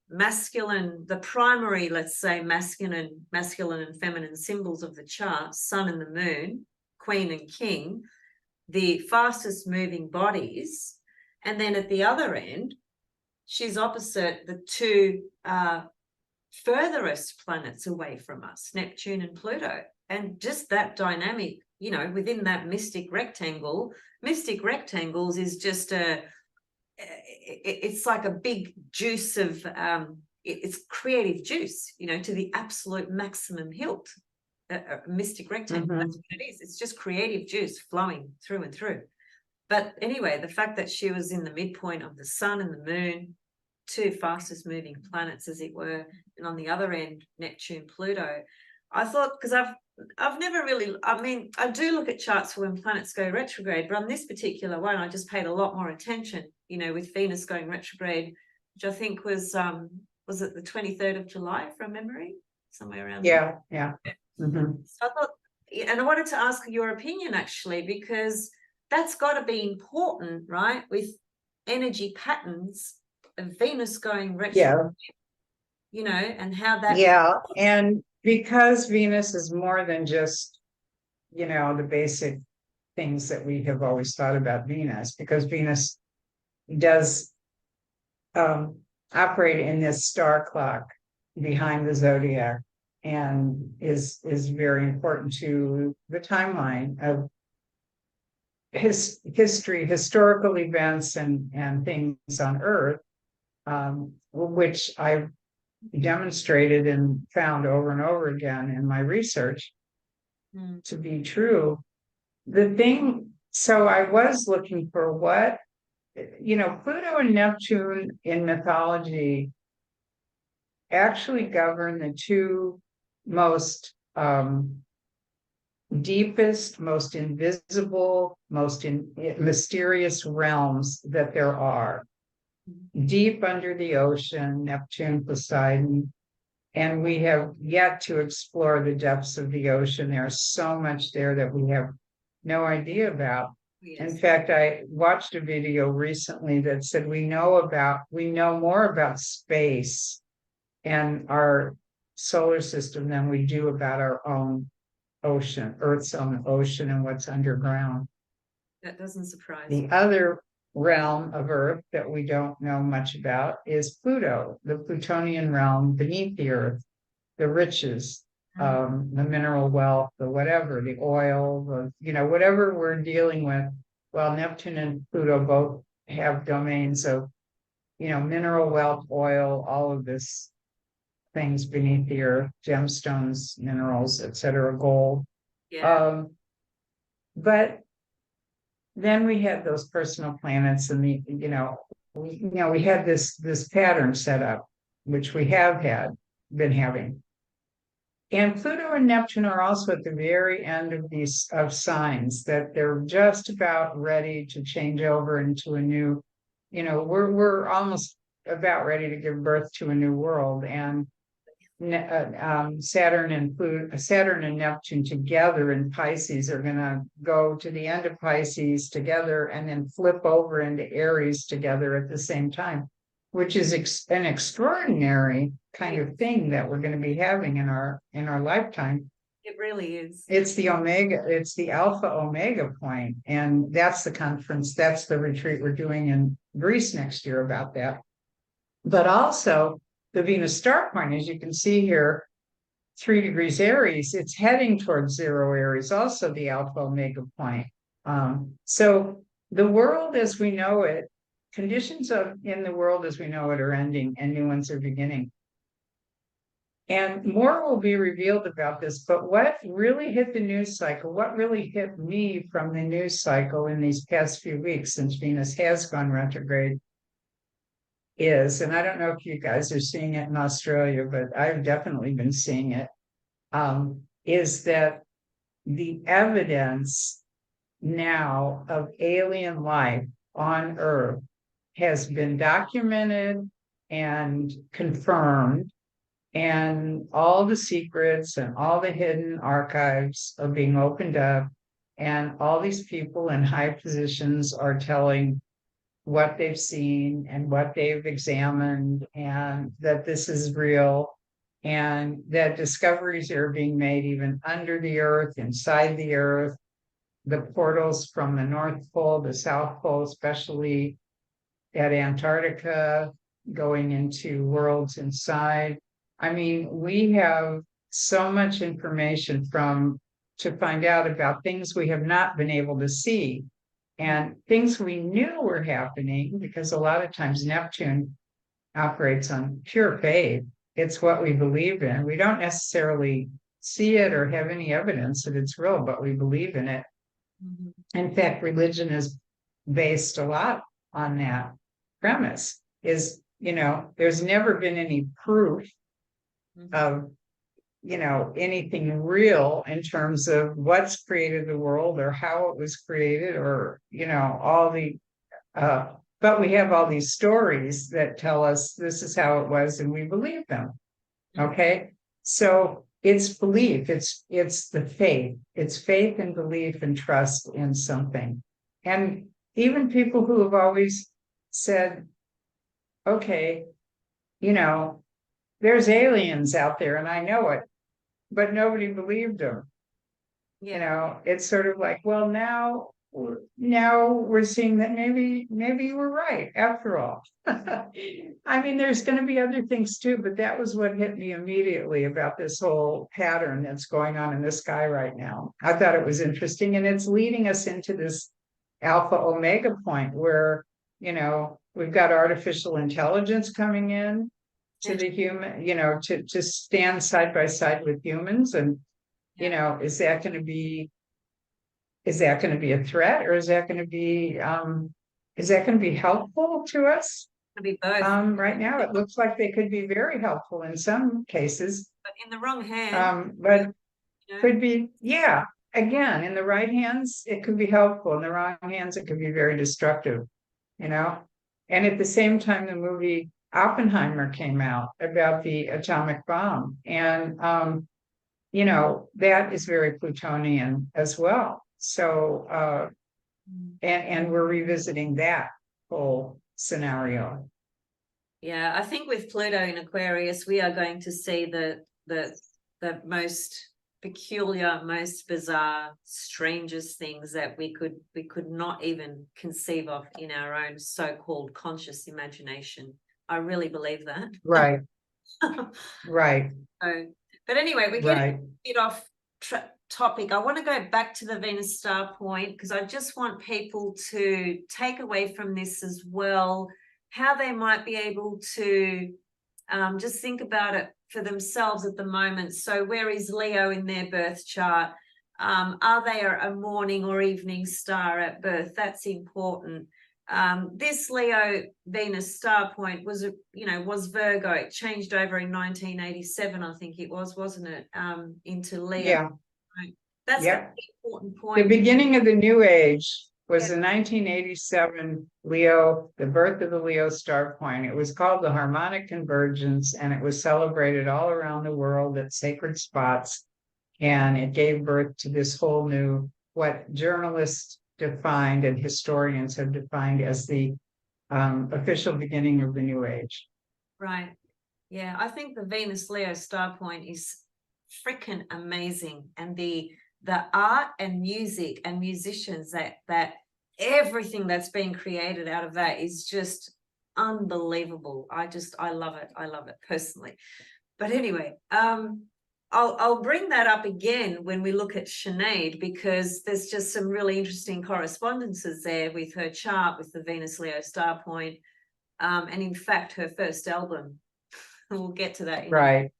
masculine, the primary, let's say, masculine and feminine symbols of the chart, sun and the moon, queen and king, the fastest moving bodies. And then at the other end, she's opposite the two furthest planets away from us, Neptune and Pluto. And just that dynamic, within that mystic rectangles is just it's like a big juice of it's creative juice, to the absolute maximum hilt. A mystic rectangle, that's what it is. It's just creative juice flowing through and through. But anyway, the fact that she was in the midpoint of the sun and the moon, two fastest moving planets, as it were, and on the other end, Neptune, Pluto. I thought, because I've never really, I do look at charts for when planets go retrograde, but on this particular one, I just paid a lot more attention, with Venus going retrograde, which I think was it the 23rd of July from memory? Somewhere around there. Yeah. Mm-hmm. So I thought, and I wanted to ask your opinion actually, because that's got to be important, right? With energy patterns of Venus going retrograde, and how that. And because Venus is more than just, the basic things that we have always thought about Venus, because Venus does operate in this star clock behind the zodiac and is very important to the timeline of history, historical events and things on Earth, which I've demonstrated and found over and over again in my research to be true. So I was looking for what, Pluto and Neptune in mythology actually govern the two most deepest, most invisible, most mysterious realms that there are. Deep under the ocean, Neptune, Poseidon, And we have yet to explore the depths of the ocean. There's so much there that we have no idea about. In Yes. fact, I watched a video recently that said we know more about space and our solar system than we do about our own ocean, Earth's own ocean, and what's underground. That doesn't surprise The me. other realm of Earth that we don't know much about is Pluto, the Plutonian realm beneath the Earth, the riches, the mineral wealth, the whatever, the oil, whatever we're dealing with. Well, Neptune and Pluto both have domains of, mineral wealth, oil, all of this things beneath the earth, gemstones, minerals, etc., gold. Yeah. But then we had those personal planets, and we had this pattern set up, which we have been having. And Pluto and Neptune are also at the very end of these signs that they're just about ready to change over into a new, we're almost about ready to give birth to a new world. And Saturn and Neptune together in Pisces are going to go to the end of Pisces together and then flip over into Aries together at the same time, which is an extraordinary kind of thing that we're going to be having in our lifetime. It really is. It's the Alpha Omega point, and that's the conference, that's the retreat we're doing in Greece next year about that. But also the Venus star point, as you can see here, 3 degrees Aries, it's heading towards 0 Aries, also the Alpha Omega point. So the world as we know it, conditions in the world as we know it are ending and new ones are beginning. And more will be revealed about this, but what really hit the news cycle, what really hit me from the news cycle in these past few weeks since Venus has gone retrograde is, and I don't know if you guys are seeing it in Australia, but I've definitely been seeing it, is that the evidence now of alien life on Earth has been documented and confirmed, and all the secrets and all the hidden archives are being opened up, and all these people in high positions are telling what they've seen and what they've examined, and that this is real, and that discoveries are being made even under the earth, inside the earth, the portals from the North Pole, the South Pole, especially at Antarctica, going into worlds inside. I mean, we have so much information to find out about things we have not been able to see, and things we knew were happening, because a lot of times Neptune operates on pure faith. It's what we believe in. We don't necessarily see it or have any evidence that it's real, but we believe in it. In fact, religion is based a lot on that premise. There's never been any proof of anything real in terms of what's created the world or how it was created, or but we have all these stories that tell us this is how it was, and we believe them. Okay, so it's belief, it's the faith, it's faith and belief and trust in something. And even people who have always said, okay, there's aliens out there and I know it, but nobody believed them. It's sort of like, well, now we're seeing that maybe you were right after all. I mean, there's going to be other things too, but that was what hit me immediately about this whole pattern that's going on in the sky right now. I thought it was interesting, and it's leading us into this Alpha Omega point where, we've got artificial intelligence coming in to the human, to stand side by side with humans. And, is that going to be a threat, or is that going to be helpful to us? Could be both. Right now, it looks like they could be very helpful in some cases. But in the wrong hand. But could be, yeah. Again, in the right hands, it could be helpful. In the wrong hands, it could be very destructive. And at the same time, the movie Oppenheimer came out about the atomic bomb. And, that is very Plutonian as well. So, and we're revisiting that whole scenario. Yeah, I think with Pluto in Aquarius, we are going to see the most peculiar, most bizarre, strangest things that we could not even conceive of in our own so-called conscious imagination. I really believe that. Right. Right. So, but anyway, we're getting a bit off topic. I want to go back to the Venus star point because I just want people to take away from this as well how they might be able to just think about it for themselves at the moment. So where is Leo in their birth chart? Are they a morning or evening star at birth? That's important. This Leo Venus star point was Virgo. It changed over in 1987, I think it was, wasn't it? Into Leo. Yeah. That's the important point. The beginning of the new age was in 1987 Leo, the birth of the Leo star point. It was called the harmonic convergence, and it was celebrated all around the world at sacred spots. And it gave birth to this whole new, what journalists defined and historians have defined as the official beginning of the new age. Right. Yeah, I think the Venus Leo star point is freaking amazing, and the art and music and musicians that everything that's being created out of that is just unbelievable. I love it personally. But anyway, I'll bring that up again when we look at Sinead, because there's just some really interesting correspondences there with her chart with the Venus Leo star point, and in fact her first album. We'll get to that. Right.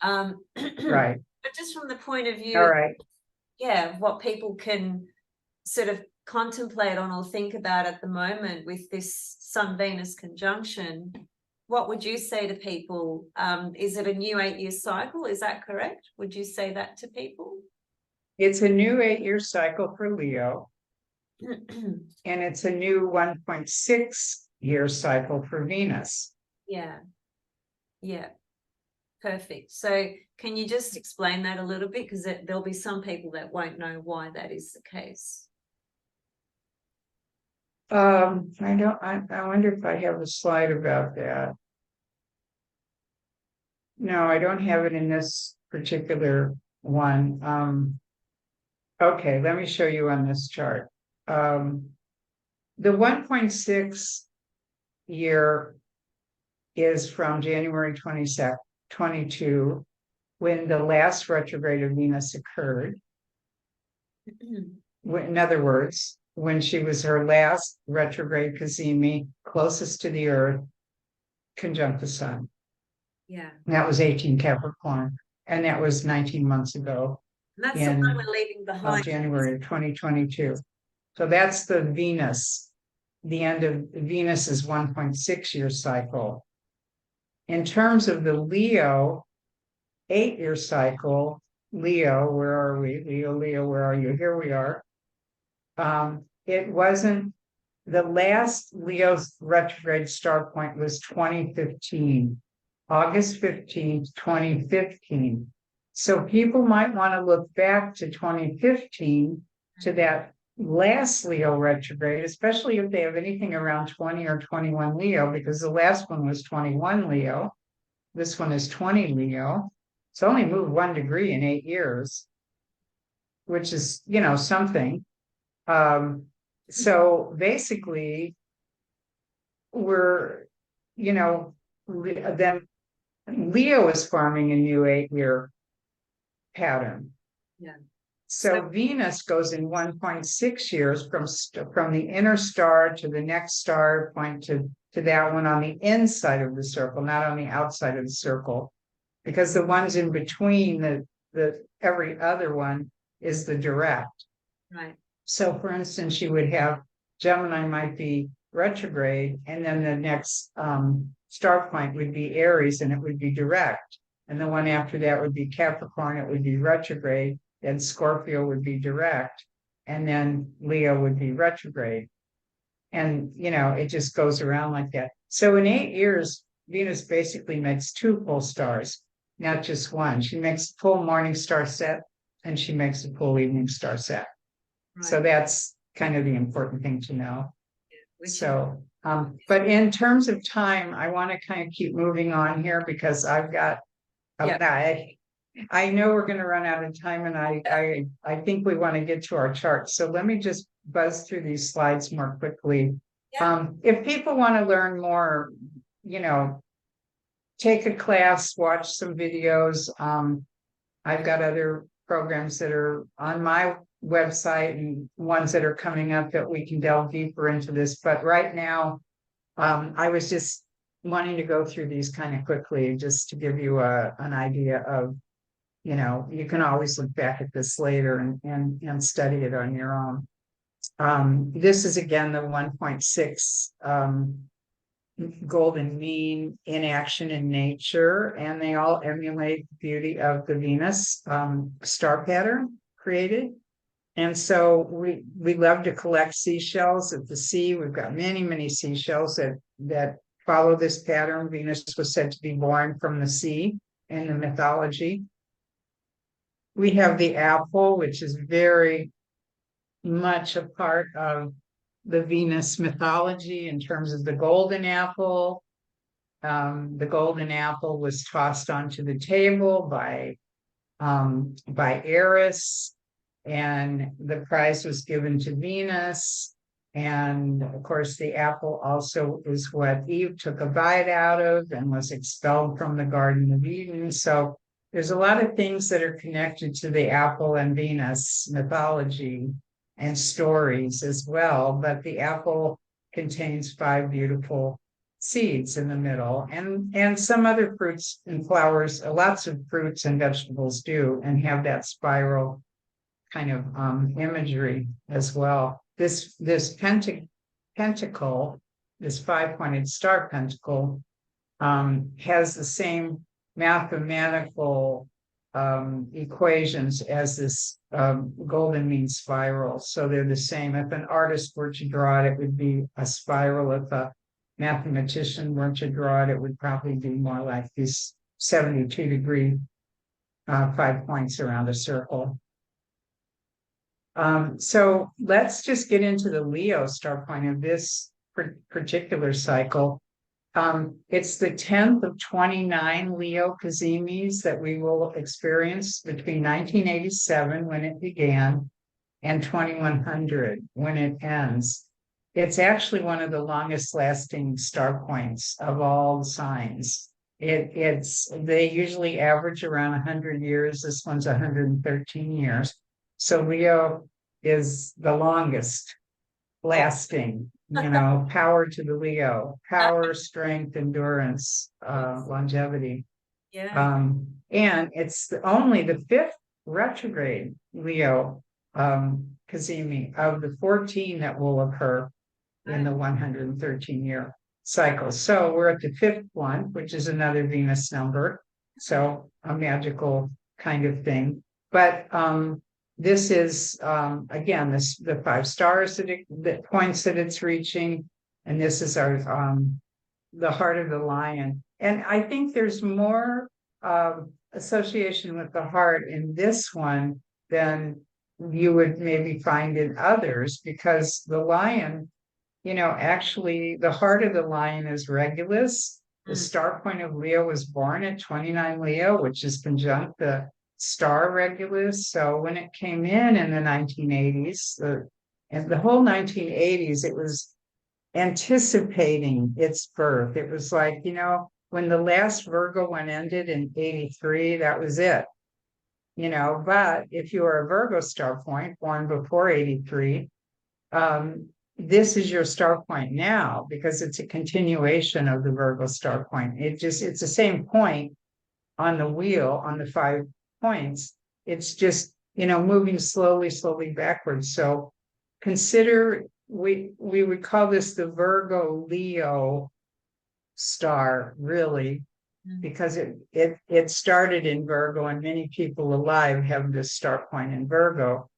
Right. But just from the point of view, all right, yeah, what people can sort of contemplate on or think about at the moment with this Sun-Venus conjunction, what would you say to people? Is it a new 8-year cycle? Is that correct? Would you say that to people? It's a new 8-year cycle for Leo, and it's a new 1.6-year cycle for Venus. Yeah. Yeah. Perfect. So can you just explain that a little bit? Because there'll be some people that won't know why that is the case. I wonder if I have a slide about that. No, I don't have it in this particular one. Okay, let me show you on this chart. The 1.6 year is from January 22nd, 22, when the last retrograde of Venus occurred. In other words, when she was her last retrograde cazimi, closest to the Earth, conjunct the Sun. Yeah. And that was 18 Capricorn, and that was 19 months ago. And that's the one we're leaving behind. January 2022. So that's the Venus, the end of Venus's 1.6-year cycle. In terms of the Leo 8-year cycle, Leo, where are we? Leo, where are you? Here we are. It wasn't, the last Leo's retrograde star point was 2015, August 15th, 2015. So people might want to look back to 2015, to that last Leo retrograde, especially if they have anything around 20 or 21 Leo, because the last one was 21 Leo. This one is 20 Leo. It's only moved 1 degree in 8 years, which is, something. So basically, we're, then Leo is forming a new 8-year pattern. Yeah. So Venus goes in 1.6 years from the inner star to the next star point to that one on the inside of the circle, not on the outside of the circle, because the ones in between the every other one is the direct. Right. So for instance, you would have Gemini might be retrograde, and then the next star point would be Aries, and it would be direct. And the one after that would be Capricorn, it would be retrograde. Then Scorpio would be direct, and then Leo would be retrograde. And, it just goes around like that. So in 8 years, Venus basically makes two full stars, not just one. She makes a full morning star set and she makes a full evening star set. So Right. that's kind of the important thing to know. Which is- So, but in terms of time, I want to kind of keep moving on here because I've got, Yeah. I know we're going to run out of time and I think we want to get to our chart. So let me just buzz through these slides more quickly. Yeah. If people want to learn more, you know, take a class, watch some videos. I've got other programs that are on my website and ones that are coming up that we can delve deeper into this. But right now, I was just wanting to go through these kind of quickly just to give you an idea of, you know, you can always look back at this later and study it on your own. This is again the 1.6 golden mean in action in nature, and they all emulate the beauty of the Venus star pattern created. And so we love to collect seashells at the sea. We've got many seashells that follow this pattern. Venus was said to be born from the sea in the mythology. We have the apple, which is very much a part of the Venus mythology in terms of the golden apple. The golden apple was tossed onto the table by Eris, and the prize was given to Venus. And of course, the apple also is what Eve took a bite out of and was expelled from the Garden of Eden. So there's a lot of things that are connected to the apple and Venus mythology and stories as well. But the apple contains 5 beautiful seeds in the middle, and some other fruits and flowers, lots of fruits and vegetables do, and have that spiral kind of imagery as well. This pentacle, this 5-pointed star pentacle, has the same mathematical equations as this golden mean spiral. So they're the same. If an artist were to draw it, it would be a spiral. If a mathematician were to draw it, it would probably be more like these 72-degree 5 points around a circle. So let's just get into the Leo star point of this particular cycle. It's the 10th of 29 Leo Cazimis that we will experience between 1987 when it began and 2100 when it ends. It's actually one of the longest lasting star points of all the signs. They usually average around 100 years. This one's 113 years. So Leo is the longest lasting, you know, power to the Leo, power, strength, endurance, longevity. Yeah. And it's only the 5th retrograde Leo Cazimi of the 14 that will occur in the 113-year cycle. So we're at the 5th one, which is another Venus number. So a magical kind of thing. But this is again the 5 stars that points that it's reaching, and this is our the heart of the lion. And I think there's more association with the heart in this one than you would maybe find in others, because the lion, you know, actually the heart of the lion is Regulus. The star point of Leo was born at 29 Leo, which is conjunct the star Regulus. So when it came in the 1980s, and the whole 1980s, it was anticipating its birth. It was like, you know, when the last Virgo one ended in 83, that was it. You know, but if you are a Virgo star point born before 83, this is your star point now, because it's a continuation of the Virgo star point. It's the same point on the wheel on the 5 points. It's just, you know, moving slowly backwards. So consider, we would call this the Virgo Leo star, really, because it started in Virgo, and many people alive have this star point in Virgo.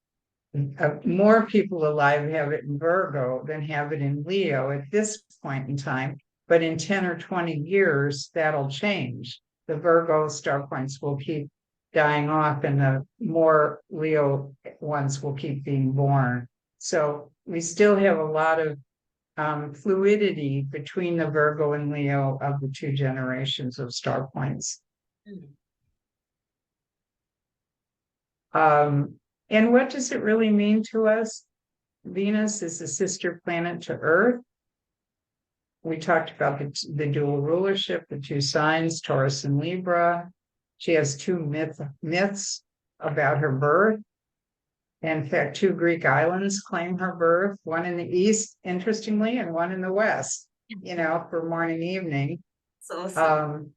More people alive have it in Virgo than have it in Leo at this point in time. But in 10 or 20 years, that'll change. The Virgo star points will keep dying off, and the more Leo ones will keep being born. So we still have a lot of fluidity between the Virgo and Leo of the two generations of star points. And what does it really mean to us? Venus is a sister planet to Earth. We talked about the dual rulership, the two signs, Taurus and Libra. She has two myths about her birth. In fact, two Greek islands claim her birth, one in the east, interestingly, and one in the west, for morning, evening. That's awesome.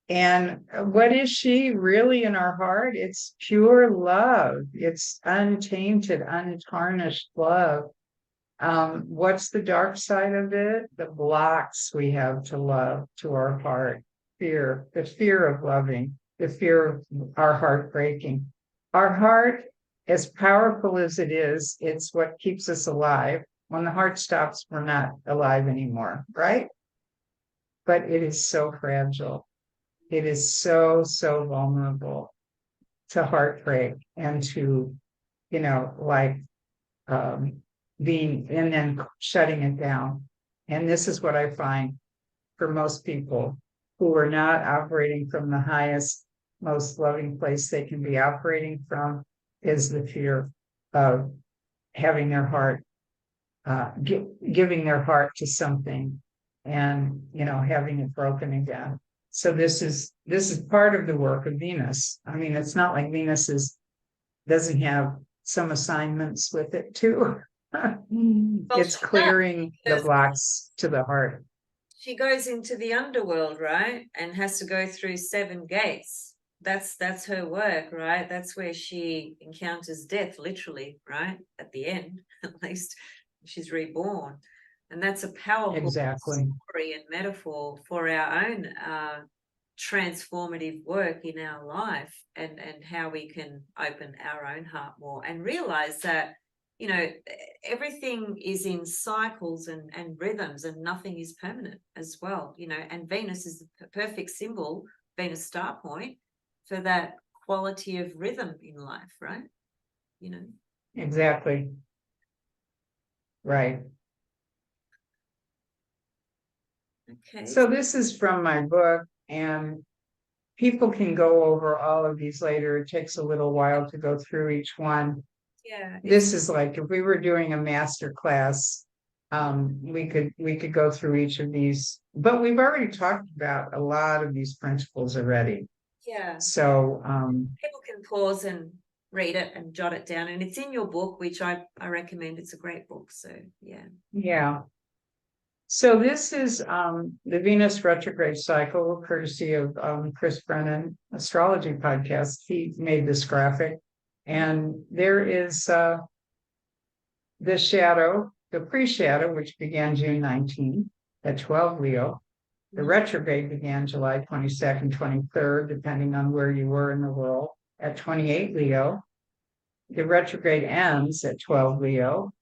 And what is she really in our heart? It's pure love. It's untainted, untarnished love. What's the dark side of it? The blocks we have to love, to our heart. Fear, the fear of loving, the fear of our heart breaking. Our heart, as powerful as it is, it's what keeps us alive. When the heart stops, we're not alive anymore, right? But it is so fragile. It is so, so vulnerable to heartbreak and to, being and then shutting it down. And this is what I find for most people who are not operating from the highest, most loving place they can be operating from, is the fear of having their heart, giving their heart to something and, having it broken again. So this is part of the work of Venus. I mean, it's not like Venus doesn't have some assignments with it too. It's clearing the blocks to the heart. She goes into the underworld, right? And has to go through 7 gates. That's her work, right? That's where she encounters death, literally, right? At the end, at least, she's reborn. And that's a powerful story and metaphor for our own transformative work in our life, and how we can open our own heart more and realize that, everything is in cycles and rhythms, and nothing is permanent as well, and Venus is the perfect symbol, Venus star point, for that quality of rhythm in life, right? Exactly. Right. Okay. So this is from my book, and people can go over all of these later. It takes a little while to go through each one. Yeah. This is like if we were doing a master class, we could go through each of these, but we've already talked about a lot of these principles already. Yeah. So people can pause and read it and jot it down, and it's in your book, which I recommend. It's a great book. So yeah. So this is the Venus retrograde cycle, courtesy of Chris Brennan Astrology podcast. He made this graphic, and there is the shadow, the pre-shadow, which began June 19 at 12 Leo. The retrograde began July 22nd, 23rd, depending on where you were in the world, at 28 Leo. The retrograde ends at 12 Leo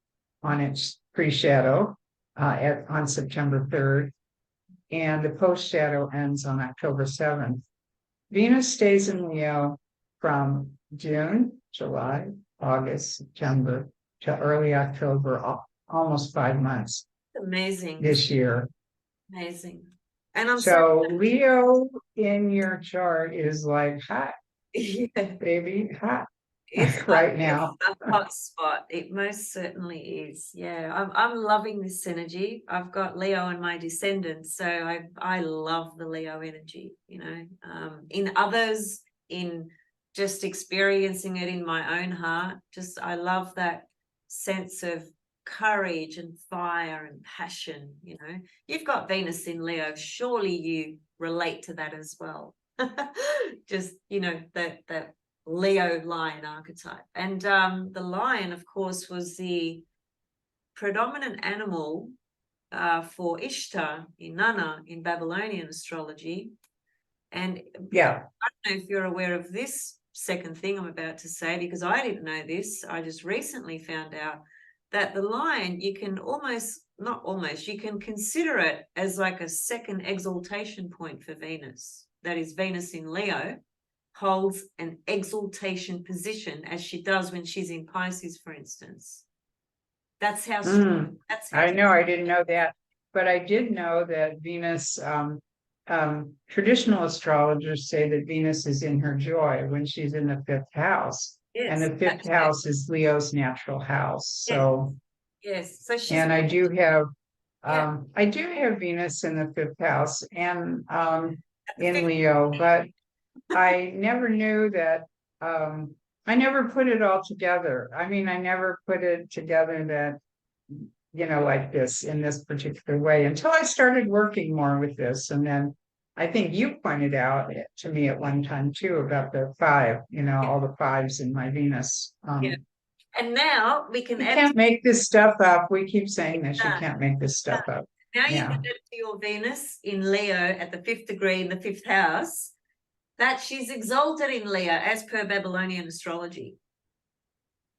on its pre-shadow on September 3rd, and the post-shadow ends on October 7th. Venus stays in Leo from June, July, August, September to early October, almost 5 months. Amazing. This year. Amazing. And I'm so Leo in your chart is like hot, baby, hot. It's right now. It's a hot spot. It most certainly is. Yeah, I'm loving this energy. I've got Leo in my descendants, so I love the Leo energy. In others, in just experiencing it in my own heart. Just I love that sense of courage and fire and passion. You've got Venus in Leo. Surely you relate to that as well. Just that Leo lion archetype. And the lion, of course, was the predominant animal for Ishtar in Nana in Babylonian astrology. And I don't know if you're aware of this second thing I'm about to say, because I didn't know this. I just recently found out that the lion, you can almost not almost, you can consider it as like a second exaltation point for Venus. That is, Venus in Leo holds an exaltation position, as she does when she's in Pisces, for instance. That's how strong, that's how I know, I didn't know that, but I did know that Venus, traditional astrologers say that Venus is in her joy when she's in the fifth house. And yes, the fifth house is Leo's natural house. So, yes. So she's and yeah, I do have Venus in the fifth house and in fifth, Leo, but I never knew that, I never put it all together. I mean, I never put it together that, like this in this particular way until I started working more with this. And then I think you pointed out to me at one time too about the five, all the fives in my Venus. yeah. And now we can You add can't make this stuff up. We keep saying this, you that. can't make this stuff up. Now you Yeah. can add to your Venus in Leo at the fifth degree in the fifth house that she's exalted in Leo as per Babylonian astrology.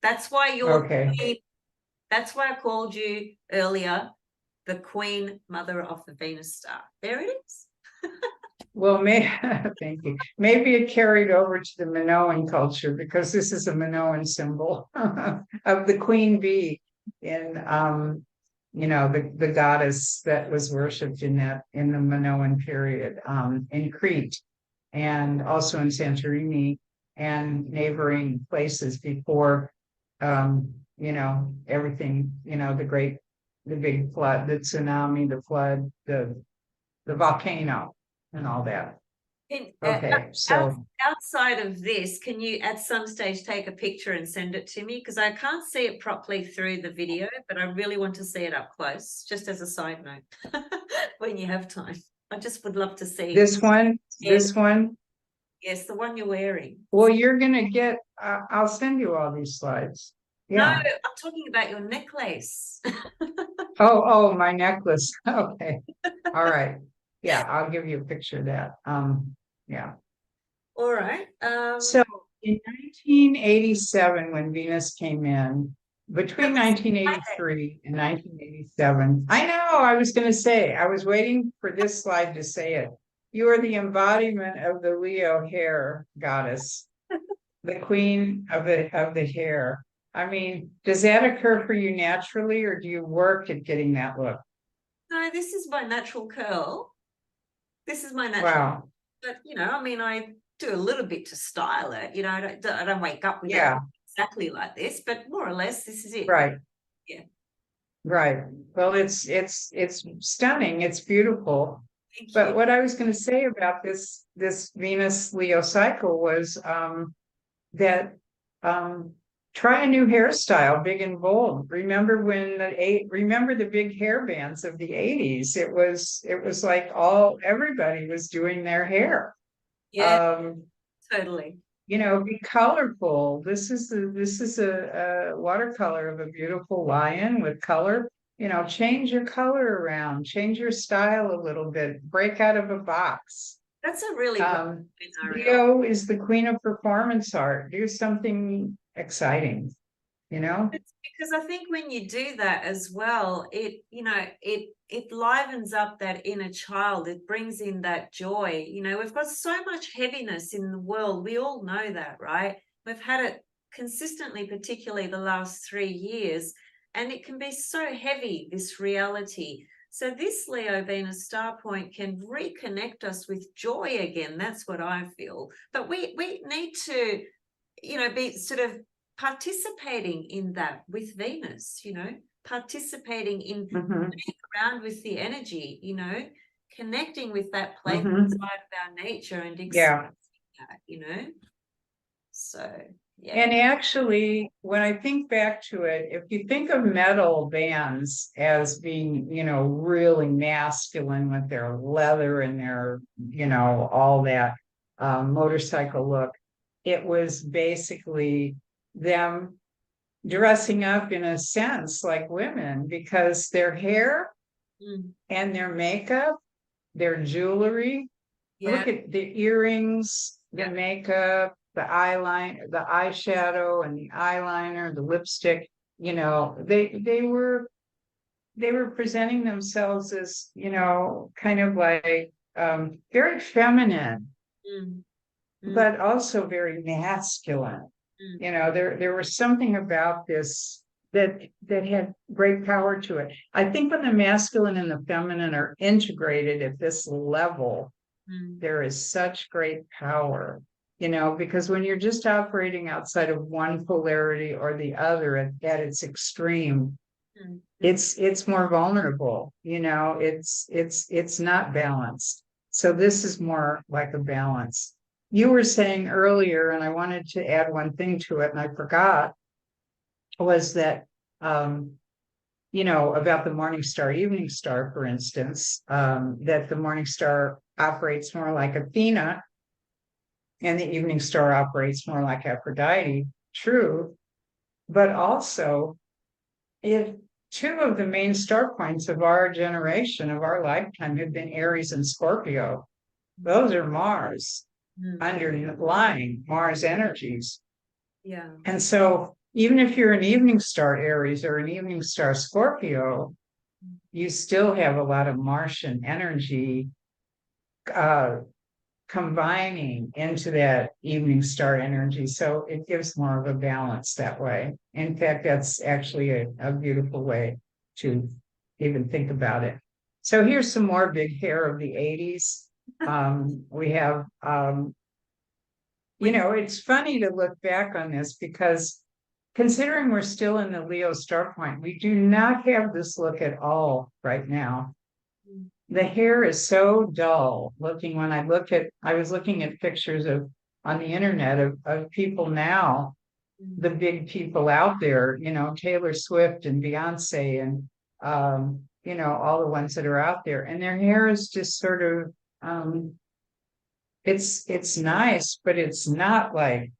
That's why you're Okay. that's why I called you earlier the Queen Mother of the Venus star. There it is. Well, thank you. Maybe it carried over to the Minoan culture because this is a Minoan symbol of the queen bee in the goddess that was worshipped in the Minoan period in Crete and also in Santorini and neighboring places before everything, the big flood, the tsunami, the flood, the volcano and all that. Okay, so outside of this, can you at some stage take a picture and send it to me? Because I can't see it properly through the video, but I really want to see it up close, just as a side note, when you have time. I just would love to see this one, yes, this one. Yes, the one you're wearing. Well, you're gonna get. I'll send you all these slides. No, Yeah. I'm talking about your necklace. Oh, my necklace. Okay. All right. Yeah, I'll give you a picture of that. Yeah. All right. So in 1987, when Venus came in, between 1983 and 1987, I know, I was going to say, I was waiting for this slide to say it. You are the embodiment of the Leo hair goddess, the queen of the hair. I mean, does that occur for you naturally, or do you work at getting that look? No, this is my natural curl. This is my natural. Wow. But I mean, I do a little bit to style it. I don't wake up with it exactly like this, but more or less, this is it. Right. Yeah. Right. Well, it's stunning. It's beautiful. Thank But you. what I was going to say about this Venus Leo cycle was that try a new hairstyle, big and bold. Remember remember the big hair bands of the 80s. It was like everybody was doing their hair. Yeah, totally. Be colorful. This is a watercolor of a beautiful lion with color. Change your color around, change your style a little bit, break out of a box. That's a really Leo is the queen of performance art. Do something exciting, It's because I think when you do that as well, it livens up that inner child. It brings in that joy. We've got so much heaviness in the world. We all know that, right? We've had it consistently, particularly the last 3 years, and it can be so heavy, this reality. So this Leo Venus star point can reconnect us with joy again. That's what I feel. But we need to, be sort of participating in that with Venus, participating in playing around with the energy, connecting with that place inside of our nature and experiencing that, So, yeah. And actually, when I think back to it, if you think of metal bands as being, really masculine with their leather and their, all that motorcycle look, it was basically them dressing up in a sense like women because their hair and their makeup, their jewelry, look at the earrings, the makeup, the eyeliner, the eyeshadow and the eyeliner, the lipstick, they were they were presenting themselves as, kind of like very feminine, Mm, mm, but also very masculine. mm, There was something about this that had great power to it. I think when the masculine and the feminine are integrated at this level, mm, there is such great power, because when you're just operating outside of one polarity or the other at its extreme, mm, mm. it's more vulnerable, it's not balanced. So this is more like a balance. You were saying earlier, and I wanted to add one thing to it, and I forgot, was that about the morning star, evening star, for instance, that the morning star operates more like Athena and the evening star operates more like Aphrodite. True. But also, if two of the main star points of our generation, of our lifetime, have been Aries and Scorpio, those are Mars, Mm. underlying Mars energies. Yeah. And so, even if you're an evening star Aries or an evening star Scorpio, you still have a lot of Martian energy uh, combining into that evening star energy. So it gives more of a balance that way. In fact, that's actually a beautiful way to even think about it. So here's some more big hair of the 80s. We have, it's funny to look back on this because considering we're still in the Leo star point, we do not have this look at all right now. Mm, The hair is so dull looking. I was looking at pictures on the internet of people now, mm. the big people out there, Taylor Swift and Beyonce and, all the ones that are out there. And their hair is just sort of, it's nice, but it's not like,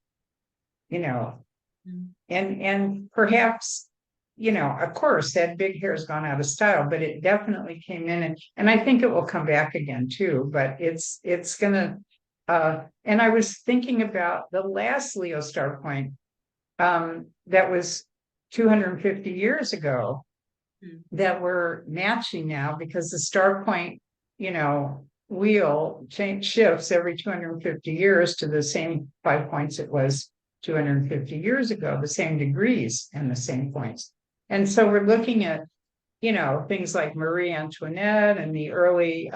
you know, Mm. and perhaps, of course that big hair has gone out of style, but it definitely came in, and I think it will come back again too, but it's gonna and I was thinking about the last Leo star point that was 250 years ago Mm. that we're matching now, because the star point, wheel shifts every 250 years to the same 5 points it was 250 years ago, the same degrees and the same points. And so we're looking at, things like Marie Antoinette and the early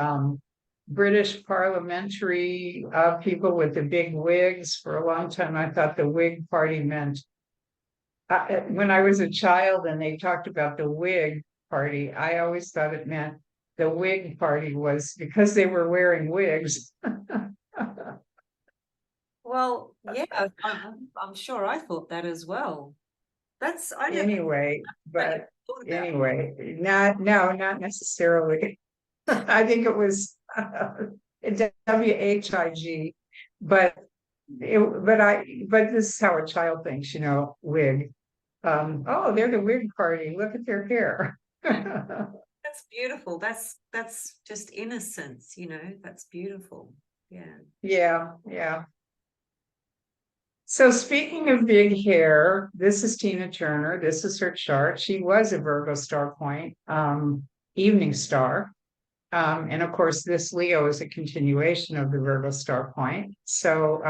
British parliamentary people with the big wigs. For a long time, I thought the wig party meant, when I was a child and they talked about the wig party, I always thought it meant the wig party was because they were wearing wigs. Well, yeah, I'm sure I thought that as well. I never Anyway, really but thought about. anyway, not necessarily. I think it was WHIG, but but this is how a child thinks, wig. Oh, they're the wig party. Look at their hair. That's beautiful. That's just innocence, that's beautiful. Yeah. Yeah, yeah. So speaking of big hair, this is Tina Turner. This is her chart. She was a Virgo star point, evening star. And of course, this Leo is a continuation of the Virgo star point. So,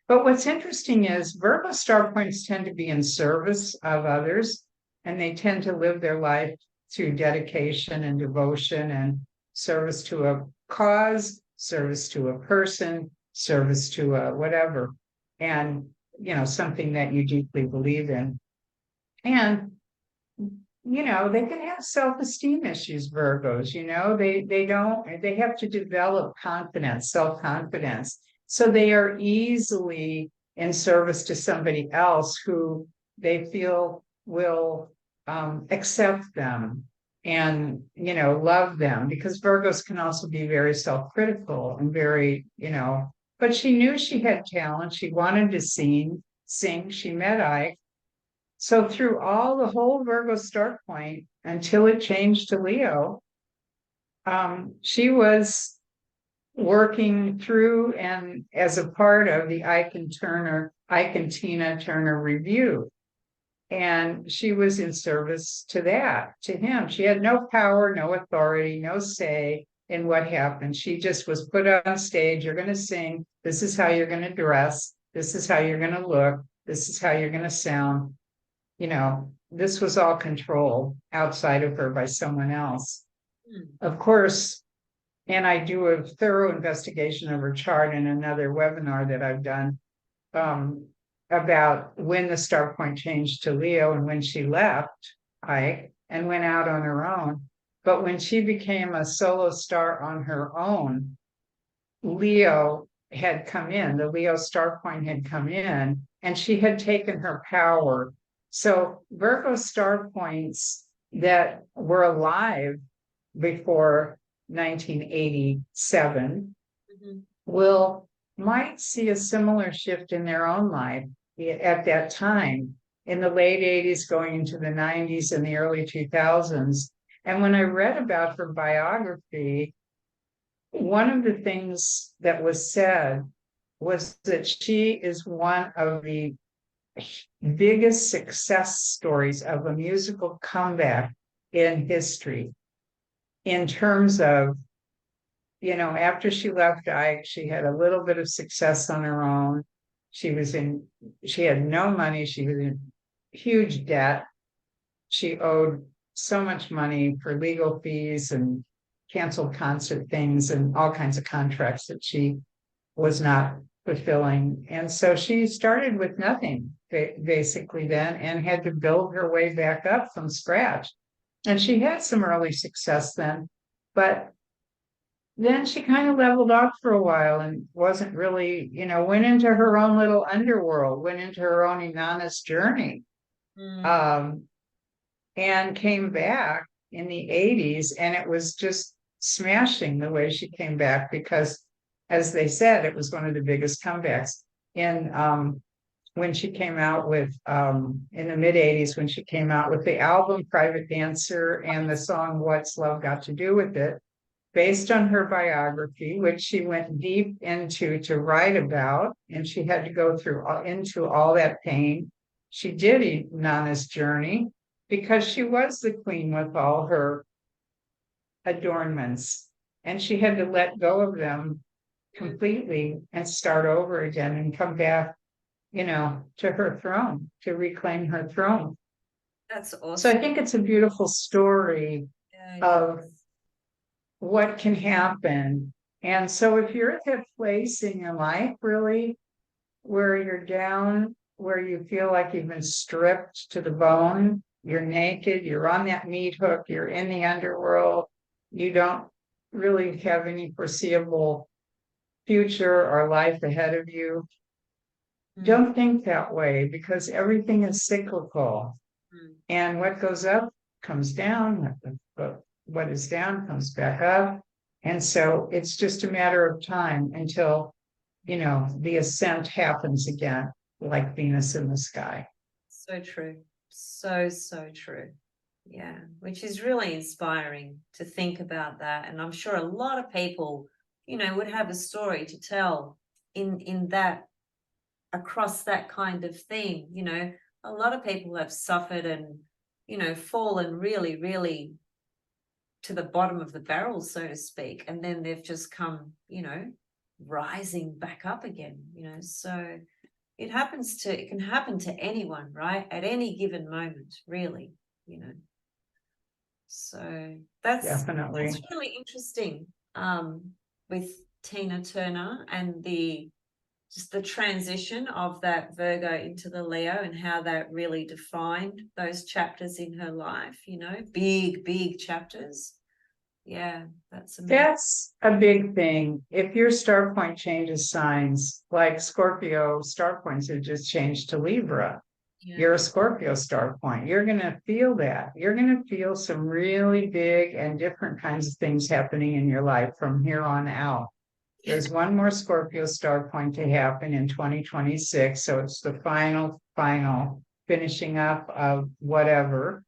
but what's interesting is Virgo star points tend to be in service of others, and they tend to live their life through dedication and devotion and service to a cause, service to a person, service to a whatever, and something that you deeply believe in. And they can have self-esteem issues, Virgos, they have to develop confidence, self-confidence. So they are easily in service to somebody else who they feel will accept them and, love them, because Virgos can also be very self-critical and very, but she knew she had talent. She wanted to sing. She met Ike. So through the whole Virgo start point until it changed to Leo, she was working through and as a part of the Ike and Tina Turner review. And she was in service to that, to him. She had no power, no authority, no say in what happened. She just was put on stage. You're going to sing. This is how you're going to dress. This is how you're going to look. This is how you're going to sound. You know, this was all controlled outside of her by someone else. Of course, and I do a thorough investigation of her chart in another webinar that I've done about when the star point changed to Leo and when she left Ike and went out on her own. But when she became a solo star on her own, Leo had come in, the Leo star point had come in, and she had taken her power. So Virgo star points that were alive before 1987 might see a similar shift in their own life at that time, in the late 80s, going into the 90s and the early 2000s. And when I read about her biography, one of the things that was said was that she is one of the biggest success stories of a musical comeback in history, in terms of, you know, after she left Ike, she had a little bit of success on her own. She had no money. She was in huge debt. She owed so much money for legal fees and canceled concert things and all kinds of contracts that she was not fulfilling. And so she started with nothing basically then, and had to build her way back up from scratch. And she had some early success then, but then she kind of leveled off for a while and wasn't really, you know, went into her own little underworld, went into her own Inanna's journey, and came back in the 80s. And it was just smashing the way she came back, because, as they said, it was one of the biggest comebacks. In when she came out with, in the mid 80s, when she came out with the album Private Dancer and the song What's Love Got to Do with It, based on her biography, which she went deep into to write about, and she had to go through into all that pain. She did Nana's journey because she was the queen with all her adornments, and she had to let go of them completely and start over again and come back, you know, to her throne, to reclaim her throne. That's awesome. So I think it's a beautiful story of what can happen. And so if you're at that place in your life, really, where you're down, where you feel like you've been stripped to the bone, you're naked, you're on that meat hook, you're in the underworld, you don't really have any foreseeable future or life ahead of you, don't think that way, because everything is cyclical. And what goes up comes down, what is down comes back up. And so it's just a matter of time until, you know, the ascent happens again, like Venus in the sky. So true. So true. Yeah, which is really inspiring to think about that. And I'm sure a lot of people, you know, would have a story to tell in that, across that kind of theme. You know, a lot of people have suffered and, you know, fallen really to the bottom of the barrel, so to speak, and then they've just come, you know, rising back up again, you know. So it can happen to anyone, right, at any given moment, really, you know. So that's Definitely. That's really interesting, with Tina Turner and just the transition of that Virgo into the Leo, and how that really defined those chapters in her life, you know, big chapters. Yeah, that's amazing. That's a big thing. If your star point changes signs, like Scorpio star points have just changed to Libra, you're a Scorpio star point. You're going to feel that. You're going to feel some really big and different kinds of things happening in your life from here on out. There's one more Scorpio star point to happen in 2026. So it's the final finishing up of whatever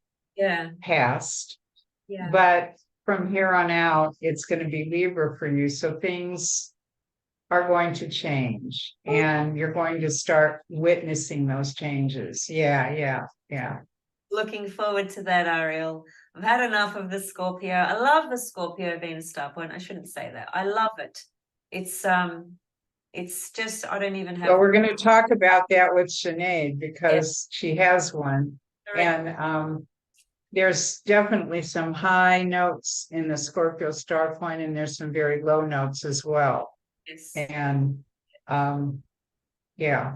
past. Yeah. But from here on out, it's going to be Libra for you. So things are going to change, and you're going to start witnessing those changes. Yeah. Looking forward to that, Ariel. I've had enough of the Scorpio. I love the Scorpio Venus star point. I shouldn't say that. I love it. It's just, I don't even have. Well, we're going to talk about that with Sinead because Yeah. she has one. Correct. And there's definitely some high notes in the Scorpio star point, and there's some very low notes as well. Yes. And yeah.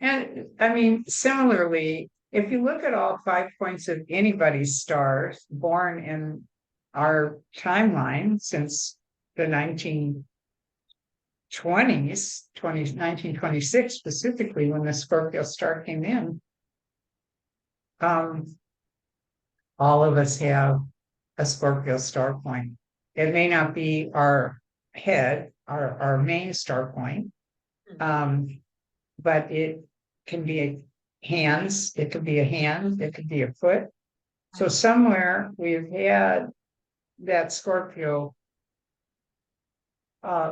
And I mean, similarly, if you look at all 5 points of anybody's stars born in our timeline since the 1926 specifically, when the Scorpio star came in, all of us have a Scorpio star point. It may not be our head, our main star point, but it can be hands, it could be a hand, it could be a foot. So somewhere we've had that Scorpio,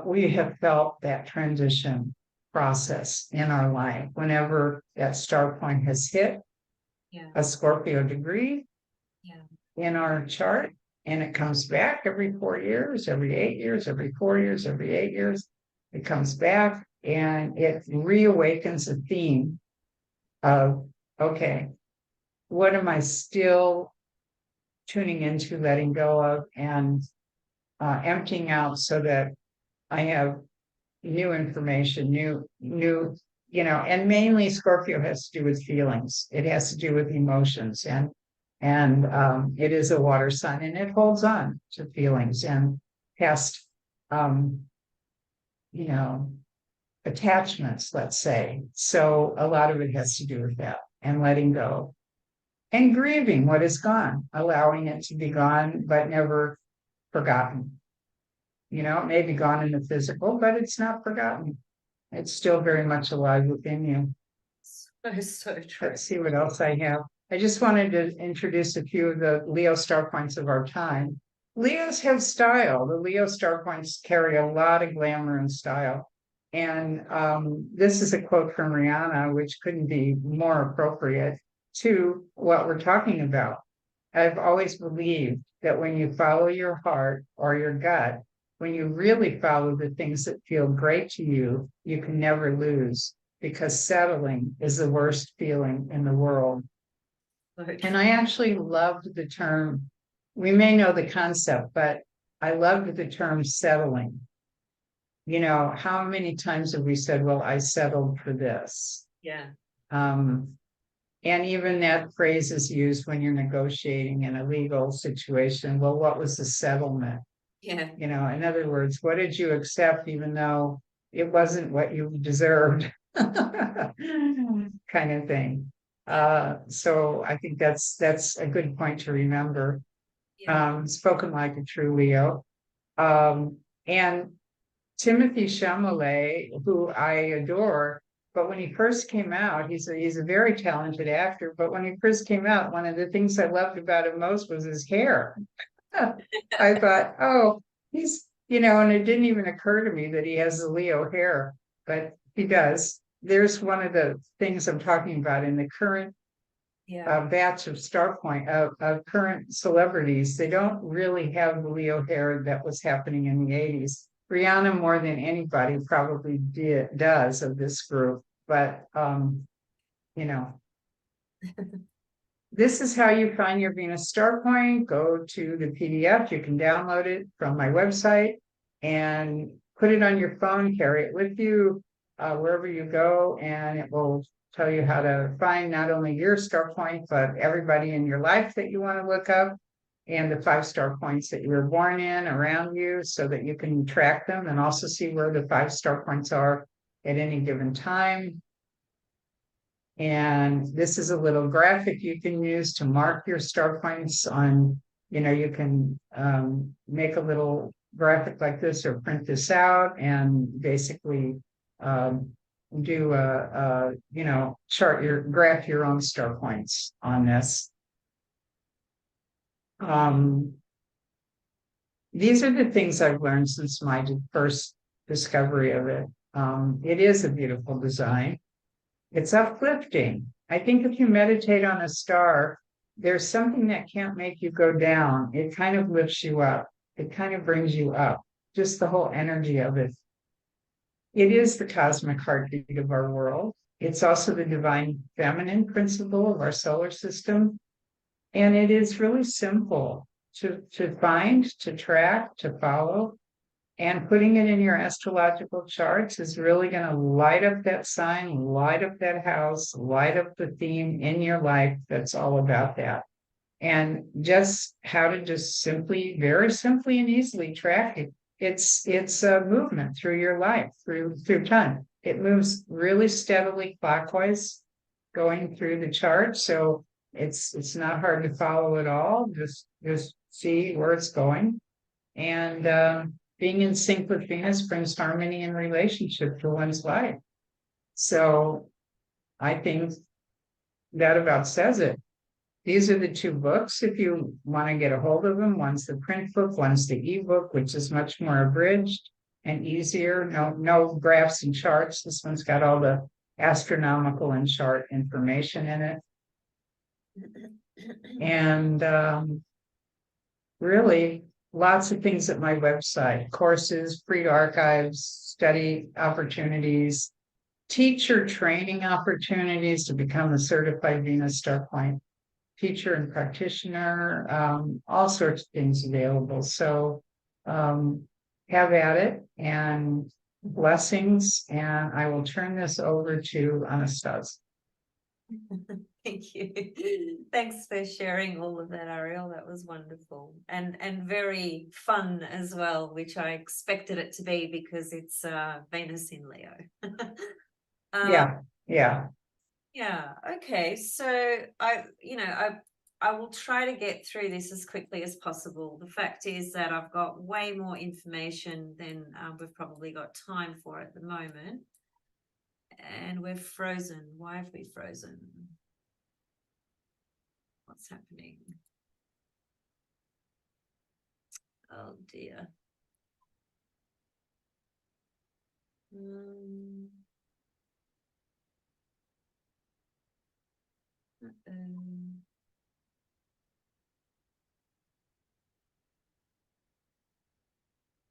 we have felt that transition process in our life whenever that star point has hit a Scorpio degree in our chart, and it comes back every 4 years, every 8 years, every 4 years, every 8 years. It comes back and it reawakens a theme of, okay, what am I still tuning into, letting go of, and emptying out so that I have new information, new, and mainly Scorpio has to do with feelings. It has to do with emotions, and it is a water sign, and it holds on to feelings and past, attachments, let's say. So a lot of it has to do with that, and letting go and grieving what is gone, allowing it to be gone, but never forgotten. It may be gone in the physical, but it's not forgotten. It's still very much alive within you. That is so true. Let's see what else I have. I just wanted to introduce a few of the Leo star points of our time. Leos have style. The Leo star points carry a lot of glamour and style. And this is a quote from Rihanna, which couldn't be more appropriate to what we're talking about. I've always believed that when you follow your heart or your gut, when you really follow the things that feel great to you, you can never lose, because settling is the worst feeling in the world. And I actually loved the term, we may know the concept, but I loved the term settling. How many times have we said, well, I settled for this? Yeah. And even that phrase is used when you're negotiating in a legal situation. Well, what was the settlement? Yeah. In other words, what did you accept even though it wasn't what you deserved? Kind of thing. So I think that's a good point to remember. Spoken like a true Leo. And Timothy Chalamet, who I adore, but when he first came out, he's a very talented actor. But when he first came out, one of the things I loved about him most was his hair. I thought, oh, he's, and it didn't even occur to me that he has the Leo hair, but he does. There's one of the things I'm talking about in the current batch of star point of current celebrities. They don't really have the Leo hair that was happening in the 80s. Rihanna, more than anybody, probably does of this group, but this is how you find your Venus star point. Go to the PDF. You can download it from my website and put it on your phone, carry it with you wherever you go, and it will tell you how to find not only your star point, but everybody in your life that you want to look up, and the 5 star points that you were born in around you, so that you can track them and also see where the 5 star points are at any given time. And this is a little graphic you can use to mark your star points on, you can make a little graphic like this or print this out and basically do graph your own star points on this. These are the things I've learned since my first discovery of it. It is a beautiful design. It's uplifting. I think if you meditate on a star, there's something that can't make you go down. It kind of lifts you up. It kind of brings you up. Just the whole energy of it. It is the cosmic heartbeat of our world. It's also the divine feminine principle of our solar system. And it is really simple to find, to track, to follow. And putting it in your astrological charts is really going to light up that sign, light up that house, light up the theme in your life that's all about that. And just how to just simply, very simply and easily track it. It's a movement through your life, through time. It moves really steadily clockwise going through the chart. So it's not hard to follow at all. Just see where it's going. And being in sync with Venus brings harmony and relationship to one's life. So I think that about says it. These are the two books if you want to get a hold of them. One's the print book, one's the ebook, which is much more abridged and easier. No graphs and charts. This one's got all the astronomical and chart information in it. And really, lots of things at my website, courses, free archives, study opportunities, teacher training opportunities to become a certified Venus Star Point teacher and practitioner, all sorts of things available. So have at it, and blessings. And I will turn this over to Anastasia. Thank you. Thanks for sharing all of that, Arielle. That was wonderful and very fun as well, which I expected it to be because it's Venus in Leo. Yeah. Okay. So I will try to get through this as quickly as possible. The fact is that I've got way more information than we've probably got time for at the moment. And we're frozen. Why have we frozen? What's happening? Oh dear.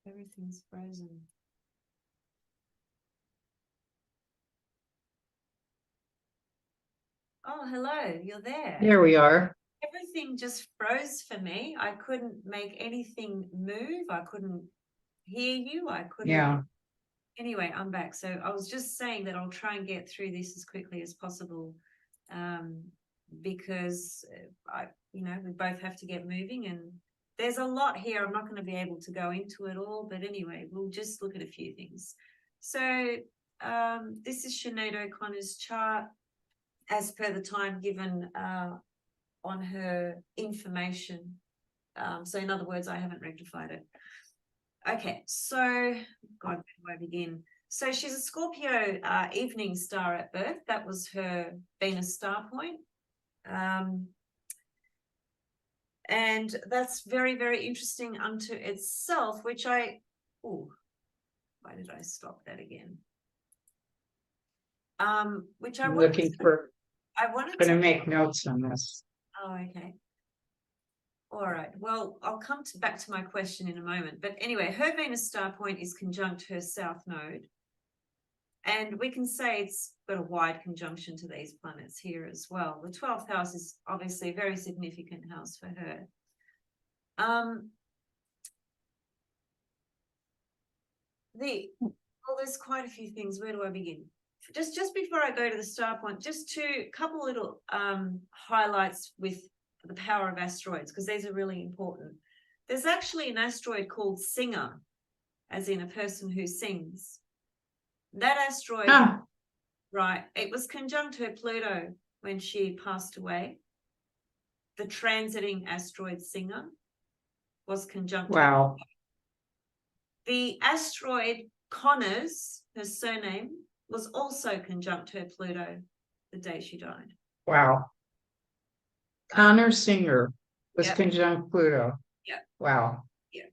Everything's frozen. Oh, hello, you're there. There we are. Everything just froze for me. I couldn't make anything move. I couldn't hear you. I couldn't. Yeah. Anyway, I'm back. So I was just saying that I'll try and get through this as quickly as possible, because we both have to get moving, and there's a lot here. I'm not going to be able to go into it all, but anyway, we'll just look at a few things. So this is Sinead O'Connor's chart as per the time given on her information. So in other words, I haven't rectified it. Okay, so God, where do I begin? So she's a Scorpio evening star at birth. That was her Venus star point. And that's very, very interesting unto itself, which why did I stop that again? Which I wanted to make notes on this. Oh, okay. All right. Well, I'll come back to my question in a moment. But anyway, her Venus star point is conjunct her south node. And we can say it's got a wide conjunction to these planets here as well. The 12th house is obviously a very significant house for her. There's quite a few things. Where do I begin? Just before I go to the star point, just a couple little highlights with the power of asteroids, because these are really important. There's actually an asteroid called Singer, as in a person who sings. That asteroid, right, it was conjunct her Pluto when she passed away. The transiting asteroid Singer was conjunct. Wow. The asteroid Connors, her surname, was also conjunct her Pluto the day she died. Wow. Connor Singer was conjunct Pluto. Yeah. Wow. Yeah.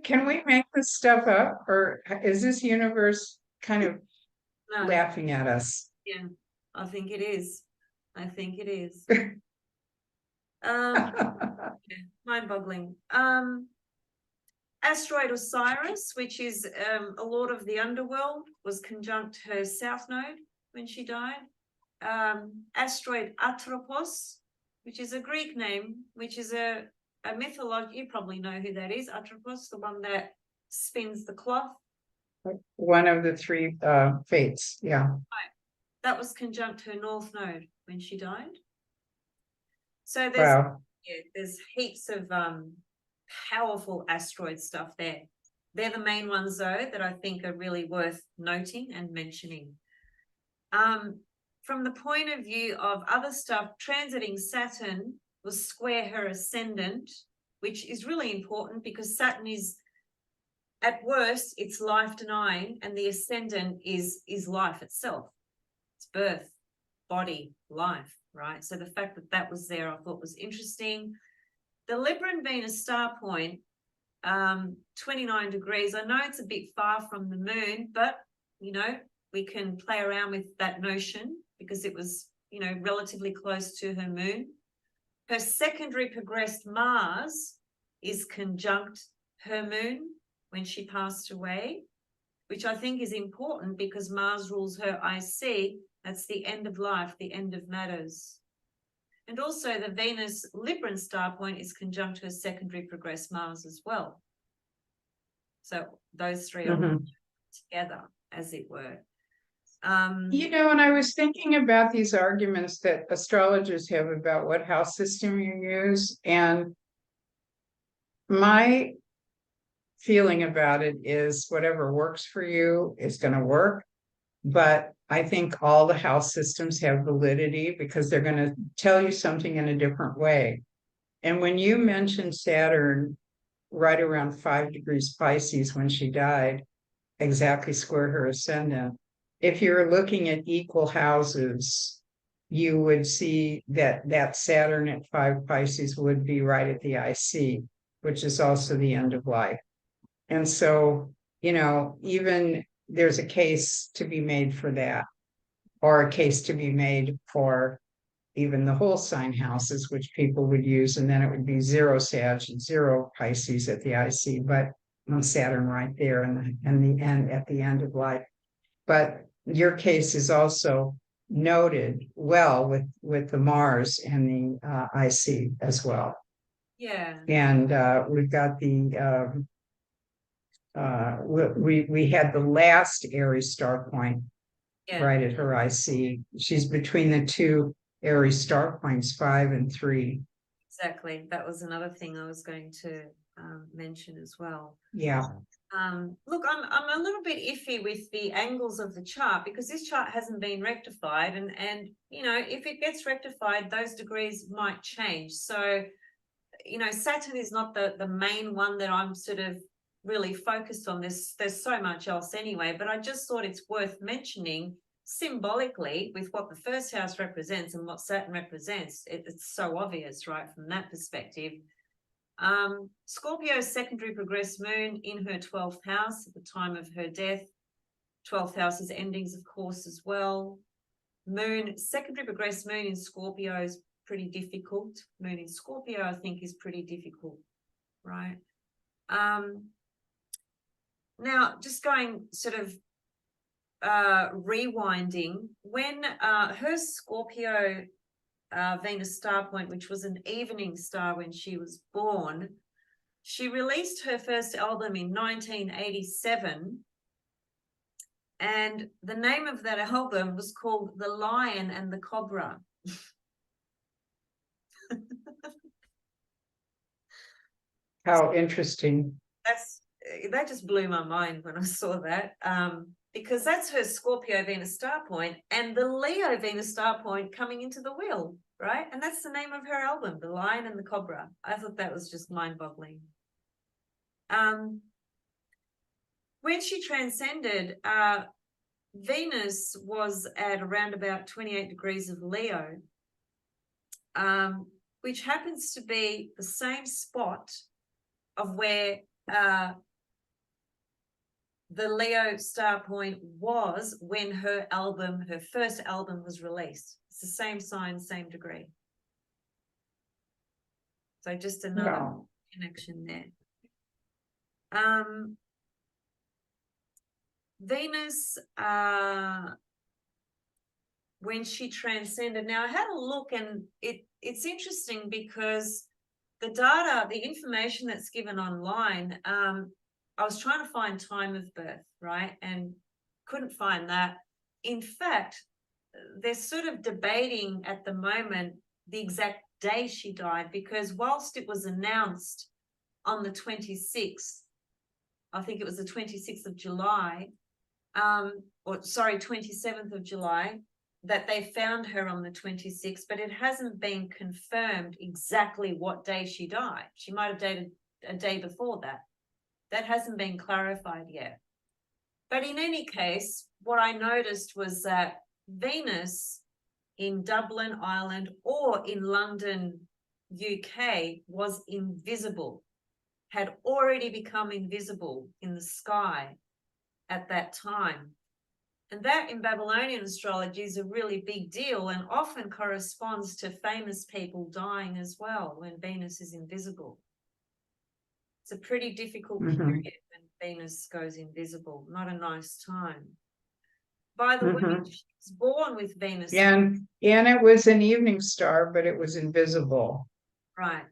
Can we make this stuff up, or is this universe kind of No, laughing at us. yeah, I think it is. I think it is. Mind-boggling. Asteroid Osiris, which is a lord of the underworld, was conjunct her south node when she died. Asteroid Atropos, which is a Greek name, which is a mythology. You probably know who that is. Atropos, the one that spins the cloth. One of the three fates, yeah. Right. That was conjunct her north node when she died. So there's heaps of powerful asteroid stuff there. They're the main ones, though, that I think are really worth noting and mentioning. From the point of view of other stuff, transiting Saturn was square her ascendant, which is really important because Saturn is, at worst, it's life denying, and the ascendant is life itself. It's birth, body, life, right? So the fact that that was there, I thought was interesting. The Libran Venus star point, 29 degrees. I know it's a bit far from the moon, but, you know, we can play around with that notion because it was, you know, relatively close to her moon. Her secondary progressed Mars is conjunct her moon when she passed away, which I think is important because Mars rules her IC. That's the end of life, the end of matters. And also the Venus Libran star point is conjunct her secondary progressed Mars as well. So those three are together, as it were. You know, and I was thinking about these arguments that astrologers have about what house system you use, and my feeling about it is whatever works for you is going to work. But I think all the house systems have validity because they're going to tell you something in a different way. And when you mentioned Saturn right around 5 degrees Pisces when she died, exactly square her ascendant, if you're looking at equal houses, you would see that Saturn at 5 Pisces would be right at the IC, which is also the end of life. And so, you know, even there's a case to be made for that, or a case to be made for even the whole sign houses, which people would use, and then it would be 0 Sag and 0 Pisces at the IC, but on Saturn right there and the end at the end of life. But your case is also noted well with the Mars and the IC as well. Yeah. And we've got the we had the last Aries star point right at her IC. She's between the two Aries star points, 5 and 3. Exactly. That was another thing I was going to mention as well. Yeah. Look, I'm a little bit iffy with the angles of the chart because this chart hasn't been rectified, and you know, if it gets rectified, those degrees might change. So, you know, Saturn is not the main one that I'm sort of really focused on. There's so much else anyway, but I just thought it's worth mentioning symbolically with what the first house represents and what Saturn represents. It's so obvious, right, from that perspective. Scorpio's secondary progressed moon in her 12th house at the time of her death. 12th house is endings, of course, as well. Moon, secondary progressed moon in Scorpio is pretty difficult. Moon in Scorpio, I think, is pretty difficult, right? Now, just going sort of rewinding, when her Scorpio Venus star point, which was an evening star when she was born, she released her first album in 1987, and the name of that album was called The Lion and the Cobra. How interesting. That just blew my mind when I saw that, because that's her Scorpio Venus star point and the Leo Venus star point coming into the wheel, right? And that's the name of her album, The Lion and the Cobra. I thought that was just mind-boggling. When she transcended, Venus was at around about 28 degrees of Leo, which happens to be the same spot of where the Leo star point was when her first album was released. It's the same sign, same degree. So just another connection there. Venus, when she transcended. Now I had a look, and it's interesting because the information that's given online, I was trying to find time of birth, right? And couldn't find that. In fact, they're sort of debating at the moment the exact day she died, because whilst it was announced on the 26th, I think it was the 26th of July, 27th of July, that they found her on the 26th, but it hasn't been confirmed exactly what day she died. She might have dated a day before that. That hasn't been clarified yet. But in any case, what I noticed was that Venus in Dublin, Ireland, or in London, UK, was invisible, had already become invisible in the sky at that time. And that in Babylonian astrology is a really big deal, and often corresponds to famous people dying as well when Venus is invisible. It's a pretty difficult period when Venus goes invisible. Not a nice time. By the way, she was born with Venus. And it was an evening star, but it was invisible. Right.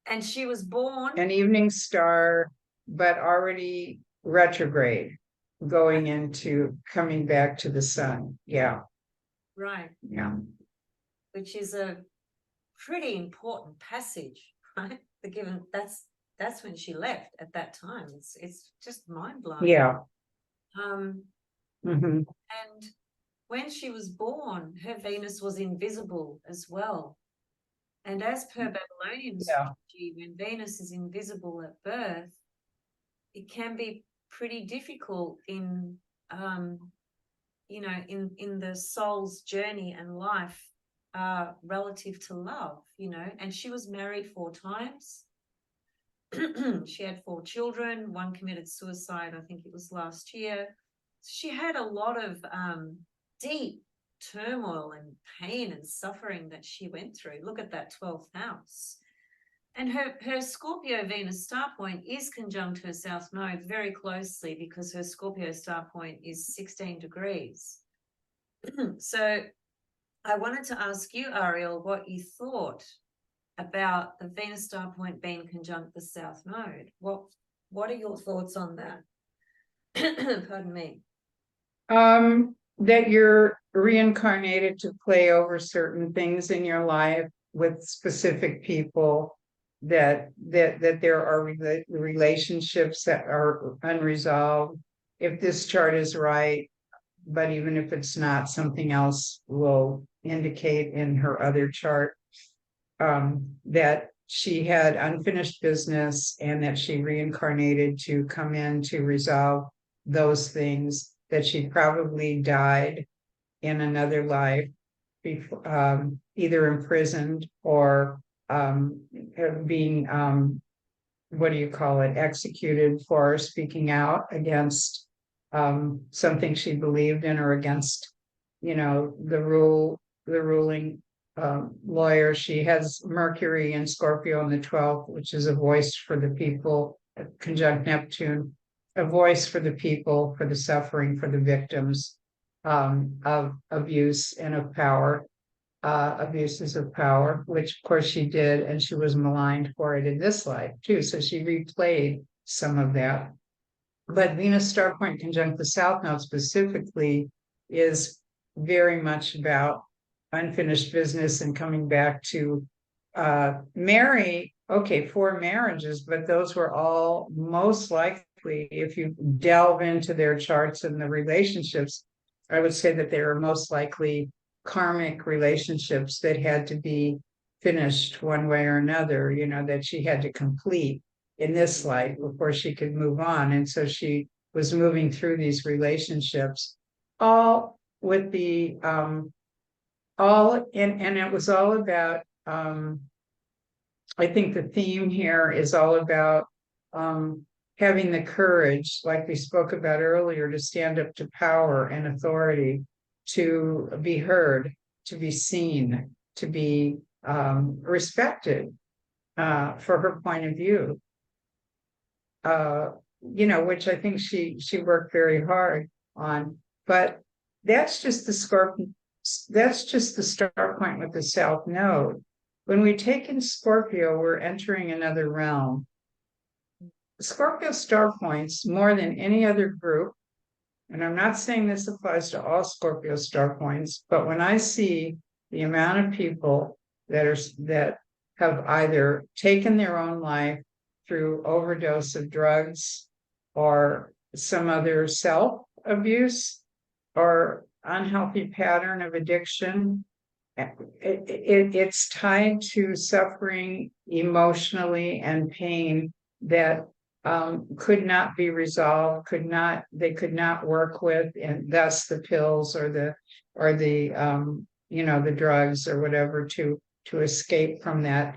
And she was born. An evening star, but already retrograde, coming back to the sun. Yeah. Right. Yeah. Which is a pretty important passage, right? That's when she left at that time. It's just mind-blowing. Yeah. And when she was born, her Venus was invisible as well. And as per Babylonian astrology, when Venus is invisible at birth, it can be pretty difficult in the soul's journey and life relative to love, and she was married 4 times. She had 4 children. 1 committed suicide, I think it was last year. She had a lot of deep turmoil and pain and suffering that she went through. Look at that 12th house. And her Scorpio Venus star point is conjunct her South Node very closely, because her Scorpio star point is 16 degrees. So I wanted to ask you, Arielle, what you thought about the Venus star point being conjunct the South Node. What are your thoughts on that? Pardon me. That you're reincarnated to play over certain things in your life with specific people, that there are relationships that are unresolved. If this chart is right, but even if it's not, something else will indicate in her other chart that she had unfinished business, and that she reincarnated to come in to resolve those things, that she probably died in another life, either imprisoned or being executed for speaking out against something she believed in, or against the ruling lawyer. She has Mercury and Scorpio on the 12th, which is a voice for the people, conjunct Neptune, a voice for the people, for the suffering, for the victims of abuse and of power, abuses of power, which of course she did, and she was maligned for it in this life too. So she replayed some of that. But Venus star point conjunct the South Node specifically is very much about unfinished business and coming back to marry. Okay, 4 marriages, but those were all most likely, if you delve into their charts and the relationships, I would say that they were most likely karmic relationships that had to be finished one way or another, that she had to complete in this life before she could move on. And so she was moving through these relationships, all with the and it was all about I think the theme here is all about having the courage, like we spoke about earlier, to stand up to power and authority, to be heard, to be seen, to be respected for her point of view. Which I think she worked very hard on. But that's just the Scorpio. That's just the start point with the South Node. When we take in Scorpio, we're entering another realm. Scorpio star points, more than any other group, and I'm not saying this applies to all Scorpio star points, but when I see the amount of people that have either taken their own life through overdose of drugs or some other self abuse or unhealthy pattern of addiction, it's tied to suffering emotionally and pain that could not be resolved, they could not work with, and thus the pills or the the drugs or whatever to escape from that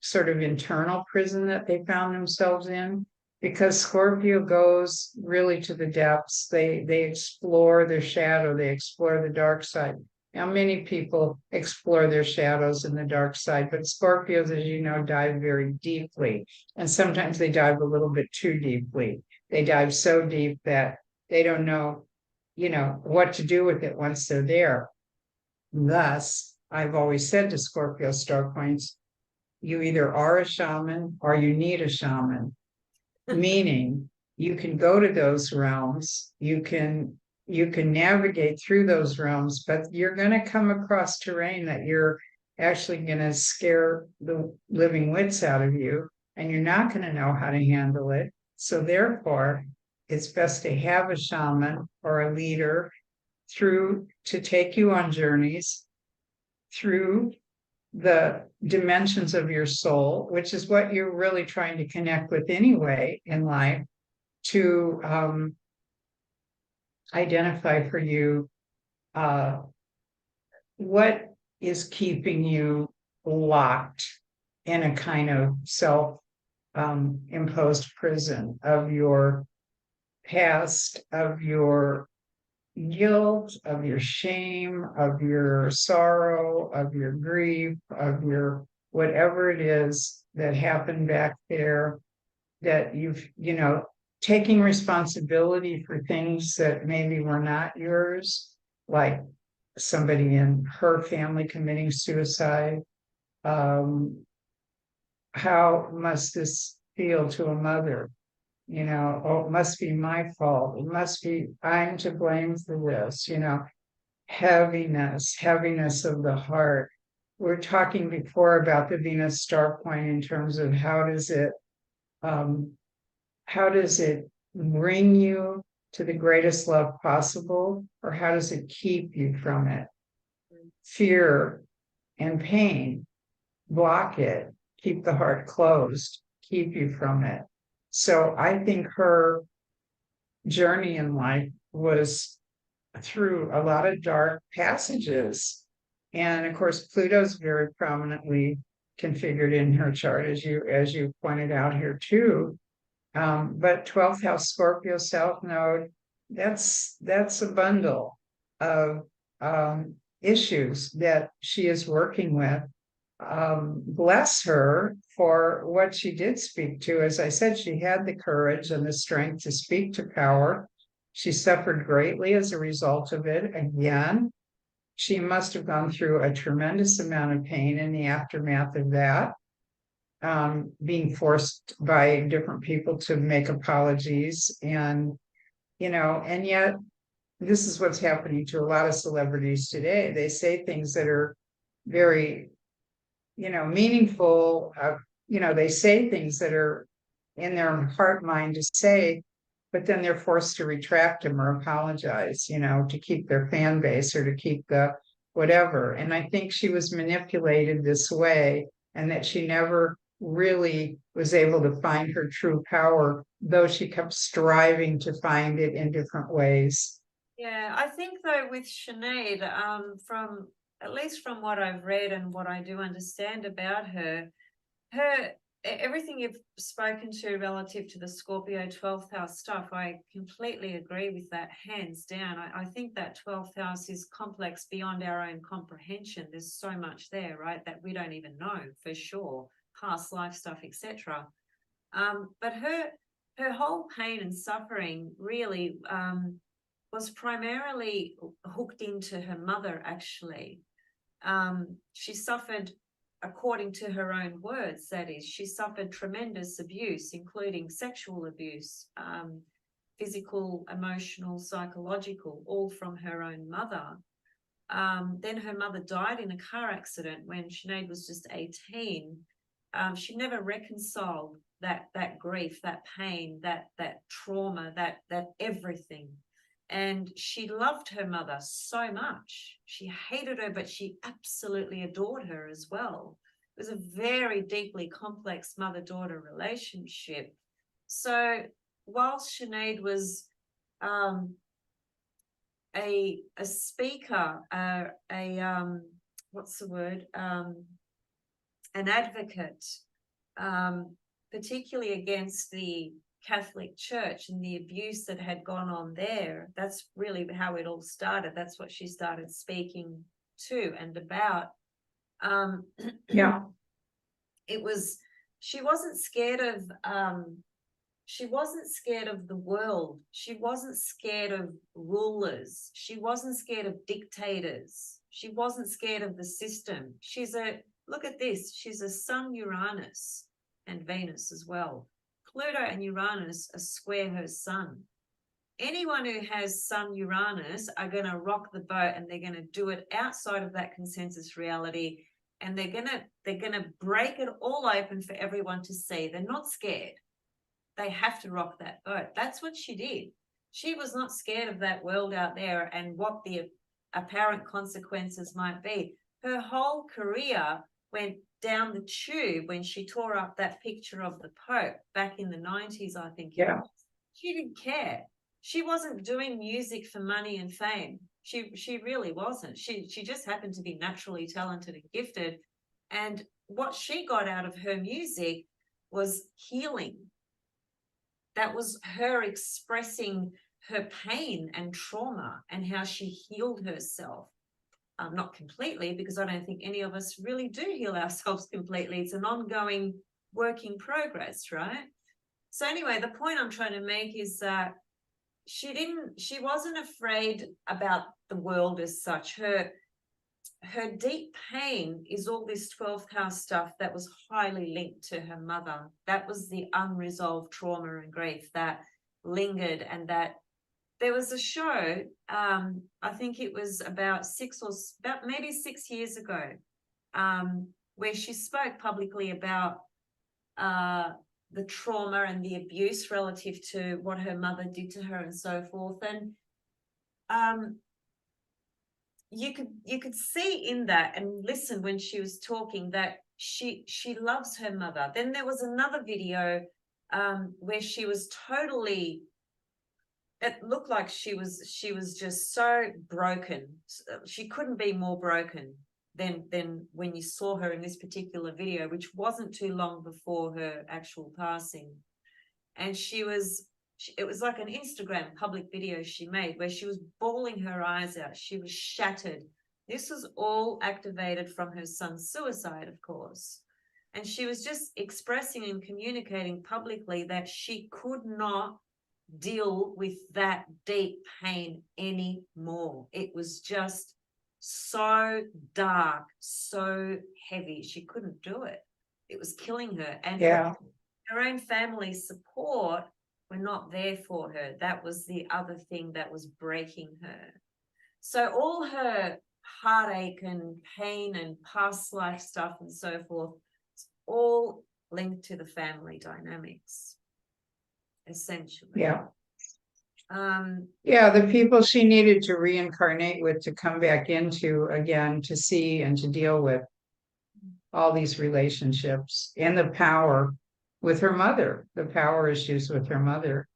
sort of internal prison that they found themselves in. Because Scorpio goes really to the depths. They explore their shadow, they explore the dark side. Now, many people explore their shadows in the dark side, but Scorpios, as you know, dive very deeply. And sometimes they dive a little bit too deeply. They dive so deep that they don't know, what to do with it once they're there. Thus, I've always said to Scorpio star points, you either are a shaman or you need a shaman, meaning you can go to those realms, you can navigate through those realms, but you're going to come across terrain that you're actually going to scare the living wits out of you, and you're not going to know how to handle it. So therefore, it's best to have a shaman or a leader to take you on journeys through the dimensions of your soul, which is what you're really trying to connect with anyway in life, to identify for you what is keeping you locked in a kind of self imposed prison of your past, of your guilt, of your shame, of your sorrow, of your grief, of your whatever it is that happened back there, that you've, taking responsibility for things that maybe were not yours, like somebody in her family committing suicide. How must this feel to a mother? Oh, it must be my fault. It must be, I'm to blame for this, heaviness of the heart. We're talking before about the Venus star point in terms of how does it bring you to the greatest love possible, or how does it keep you from it? Fear and pain block it, keep the heart closed, keep you from it. So I think her journey in life was through a lot of dark passages. And of course, Pluto's very prominently configured in her chart, as you pointed out here too. But 12th house Scorpio South Node, that's a bundle of issues that she is working with. Bless her for what she did speak to. As I said, she had the courage and the strength to speak to power. She suffered greatly as a result of it. Again, she must have gone through a tremendous amount of pain in the aftermath of that, being forced by different people to make apologies. And yet this is what's happening to a lot of celebrities today. They say things that are very meaningful. They say things that are in their heart mind to say, but then they're forced to retract them or apologize, to keep their fan base or to keep the whatever. And I think she was manipulated this way, and that she never really was able to find her true power, though she kept striving to find it in different ways. Yeah, I think though with Sinead, from at least from what I've read and what I do understand about her everything you've spoken to relative to the Scorpio 12th house stuff, I completely agree with that, hands down. I think that 12th house is complex beyond our own comprehension. There's so much there, right, that we don't even know for sure, past life stuff, etc. But her whole pain and suffering really was primarily hooked into her mother, actually. She suffered, according to her own words, that is, she suffered tremendous abuse, including sexual abuse, physical, emotional, psychological, all from her own mother. Then her mother died in a car accident when Sinead was just 18. She never reconciled that grief, that pain, that trauma, that everything. And she loved her mother so much. She hated her, but she absolutely adored her as well. It was a very deeply complex mother-daughter relationship. So whilst Sinead was a speaker, what's the word? An advocate, particularly against the Catholic Church and the abuse that had gone on there. That's really how it all started. That's what she started speaking to and about. Yeah. It was, she wasn't scared of the world. She wasn't scared of rulers. She wasn't scared of dictators. She wasn't scared of the system. Look at this, she's a Sun, Uranus, and Venus as well. Pluto and Uranus are square her Sun. Anyone who has Sun, Uranus are going to rock the boat, and they're going to do it outside of that consensus reality, and they're going to break it all open for everyone to see. They're not scared. They have to rock that boat. That's what she did. She was not scared of that world out there and what the apparent consequences might be. Her whole career went down the tube when she tore up that picture of the Pope back in the 90s, I think. Yeah. She didn't care. She wasn't doing music for money and fame. She really wasn't. She just happened to be naturally talented and gifted. And what she got out of her music was healing. That was her expressing her pain and trauma and how she healed herself. Not completely, because I don't think any of us really do heal ourselves completely. It's an ongoing work in progress, right? So anyway, the point I'm trying to make is that she wasn't afraid about the world as such. Her deep pain is all this 12th house stuff that was highly linked to her mother. That was the unresolved trauma and grief that lingered, and that there was a show, I think it was about maybe 6 years ago, where she spoke publicly about the trauma and the abuse relative to what her mother did to her and so forth. And you could see in that and listen when she was talking that she loves her mother. Then there was another video where she was totally, it looked like she was just so broken. She couldn't be more broken than when you saw her in this particular video, which wasn't too long before her actual passing. And it was like an Instagram public video she made where she was bawling her eyes out. She was shattered. This was all activated from her son's suicide, of course. And she was just expressing and communicating publicly that she could not deal with that deep pain anymore. It was just so dark, so heavy. She couldn't do it. It was killing her. And her own family support were not there for her. That was the other thing that was breaking her. So all her heartache and pain and past life stuff and so forth, it's all linked to the family dynamics, essentially. Yeah. The people she needed to reincarnate with, to come back into again, to see and to deal with all these relationships and the power with her mother, the power issues with her mother.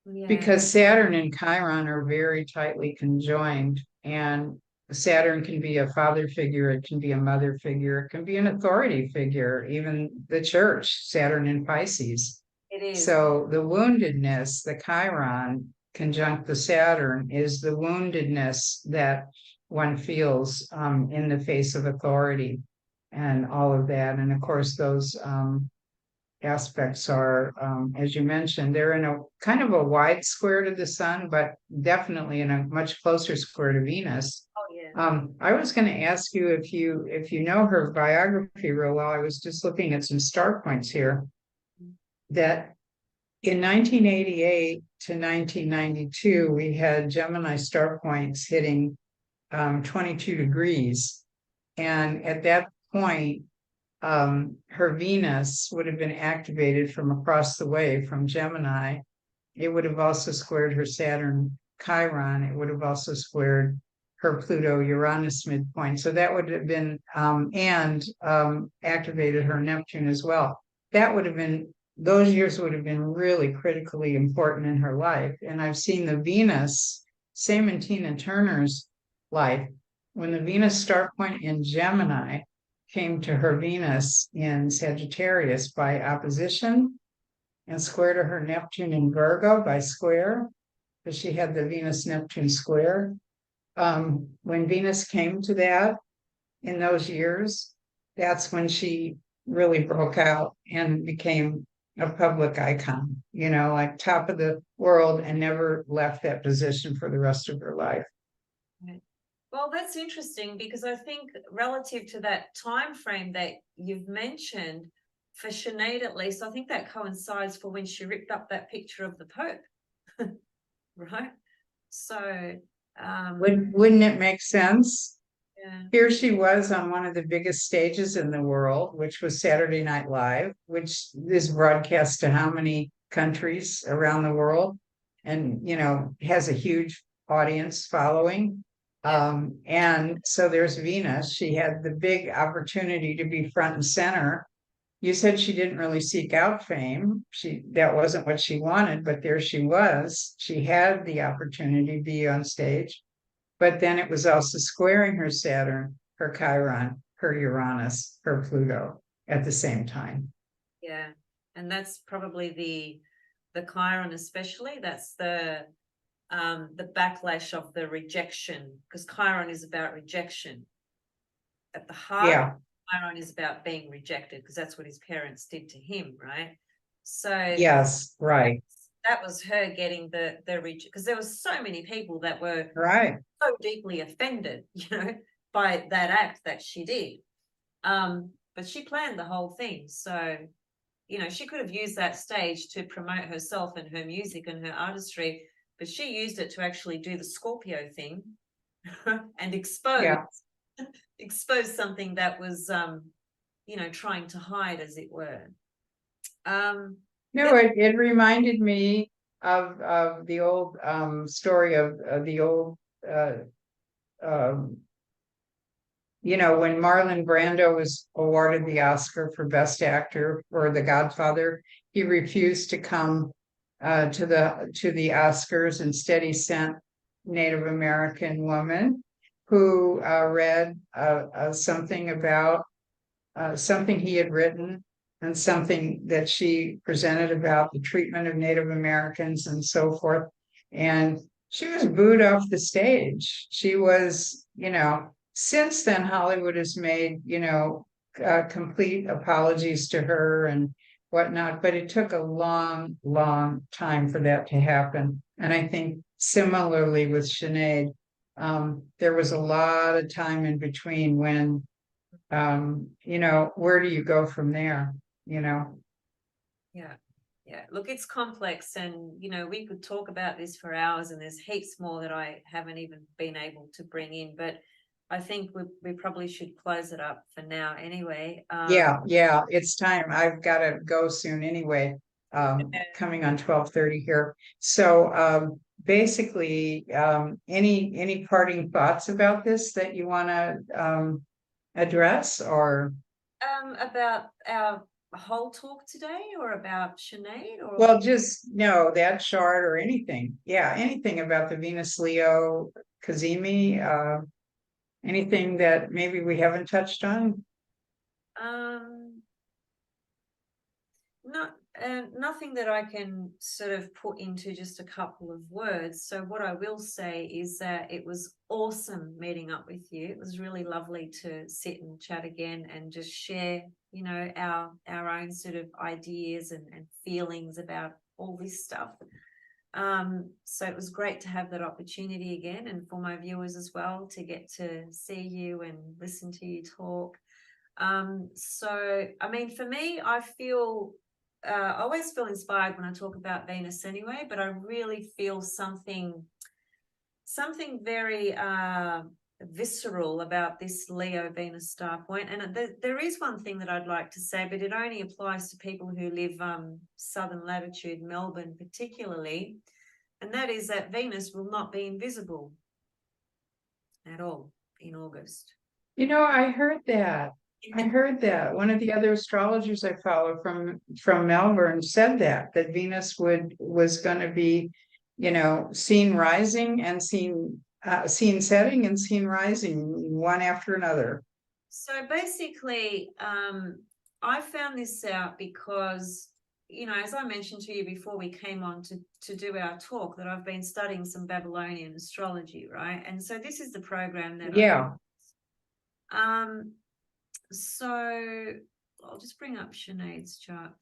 Yeah. Because Saturn and Chiron are very tightly conjoined, and Saturn can be a father figure, it can be a mother figure, it can be an authority figure, even the church, Saturn in Pisces. It is. So the woundedness, the Chiron conjunct the Saturn, is the woundedness that one feels in the face of authority and all of that. And of course, those aspects are, as you mentioned, they're in a kind of a wide square to the sun, but definitely in a much closer square to Venus. Oh yeah. I was going to ask you if you know her biography real well. I was just looking at some star points here that in 1988 to 1992, we had Gemini star points hitting 22 degrees. And at that point, her Venus would have been activated from across the way from Gemini. It would have also squared her Saturn Chiron. It would have also squared her Pluto Uranus midpoint. So that would have been, activated her Neptune as well. That would have been, those years would have been really critically important in her life. And I've seen the Venus, same in Tina Turner's life, when the Venus star point in Gemini came to her Venus in Sagittarius by opposition and square to her Neptune in Virgo by square, because she had the Venus Neptune square. When Venus came to that in those years, that's when she really broke out and became a public icon, you know, like top of the world, and never left that position for the rest of her life. Right. Well, that's interesting, because I think relative to that time frame that you've mentioned, for Sinead at least, I think that coincides for when she ripped up that picture of the Pope, right? So wouldn't it make sense? yeah. Here she was on one of the biggest stages in the world, which was Saturday Night Live, which is broadcast to how many countries around the world, and you know, has a huge audience following. And so there's Venus. She had the big opportunity to be front and center. You said she didn't really seek out fame. That wasn't what she wanted, but there she was. She had the opportunity to be on stage. But then it was also squaring her Saturn, her Chiron, her Uranus, her Pluto at the same time. Yeah. And that's probably the Chiron especially. That's the backlash of the rejection, because Chiron is about rejection. At the heart, Yeah. Chiron is about being rejected, because that's what his parents did to him, right? So Yes, right. that was her getting the because there was so many people that were Right. so deeply offended, by that act that she did. But she planned the whole thing. So, she could have used that stage to promote herself and her music and her artistry, but she used it to actually do the Scorpio thing and expose something that was, trying to hide, as it were. No, it reminded me of the old story of the old when Marlon Brando was awarded the Oscar for Best Actor for The Godfather, he refused to come to the Oscars. Instead, he sent Native American woman who read something about something he had written and something that she presented about the treatment of Native Americans and so forth. And she was booed off the stage. She was, since then, Hollywood has made, complete apologies to her and whatnot, but it took a long, long time for that to happen. And I think similarly with Sinead, there was a lot of time in between when, where do you go from there? Yeah. Look, it's complex, and we could talk about this for hours, and there's heaps more that I haven't even been able to bring in, but I think we probably should close it up for now anyway. Yeah, it's time. I've got to go soon anyway. Coming on 12:30 here. So basically, any parting thoughts about this that you want to address, or about our whole talk today, or about Sinead, or well, just that chart or anything. Yeah, anything about the Venus Leo Cazimi. Anything that maybe we haven't touched on? Not nothing that I can sort of put into just a couple of words. So what I will say is that it was awesome meeting up with you. It was really lovely to sit and chat again and just share, you know, our own sort of ideas and feelings about all this stuff. So it was great to have that opportunity again, and for my viewers as well, to get to see you and listen to you talk. So I mean, for me, I feel I always feel inspired when I talk about Venus anyway, but I really feel something very visceral about this Leo Venus star point. And there is one thing that I'd like to say, but it only applies to people who live southern latitude, Melbourne particularly, and that is that Venus will not be invisible at all in August. You know, I heard that. One of the other astrologers I follow from Melbourne said that Venus was going to be, you know, seen rising and seen setting and seen rising one after another. So basically, I found this out because, you know, as I mentioned to you before we came on to do our talk, that I've been studying some Babylonian astrology, right? And so this is the program that so I'll just bring up Sinead's chart.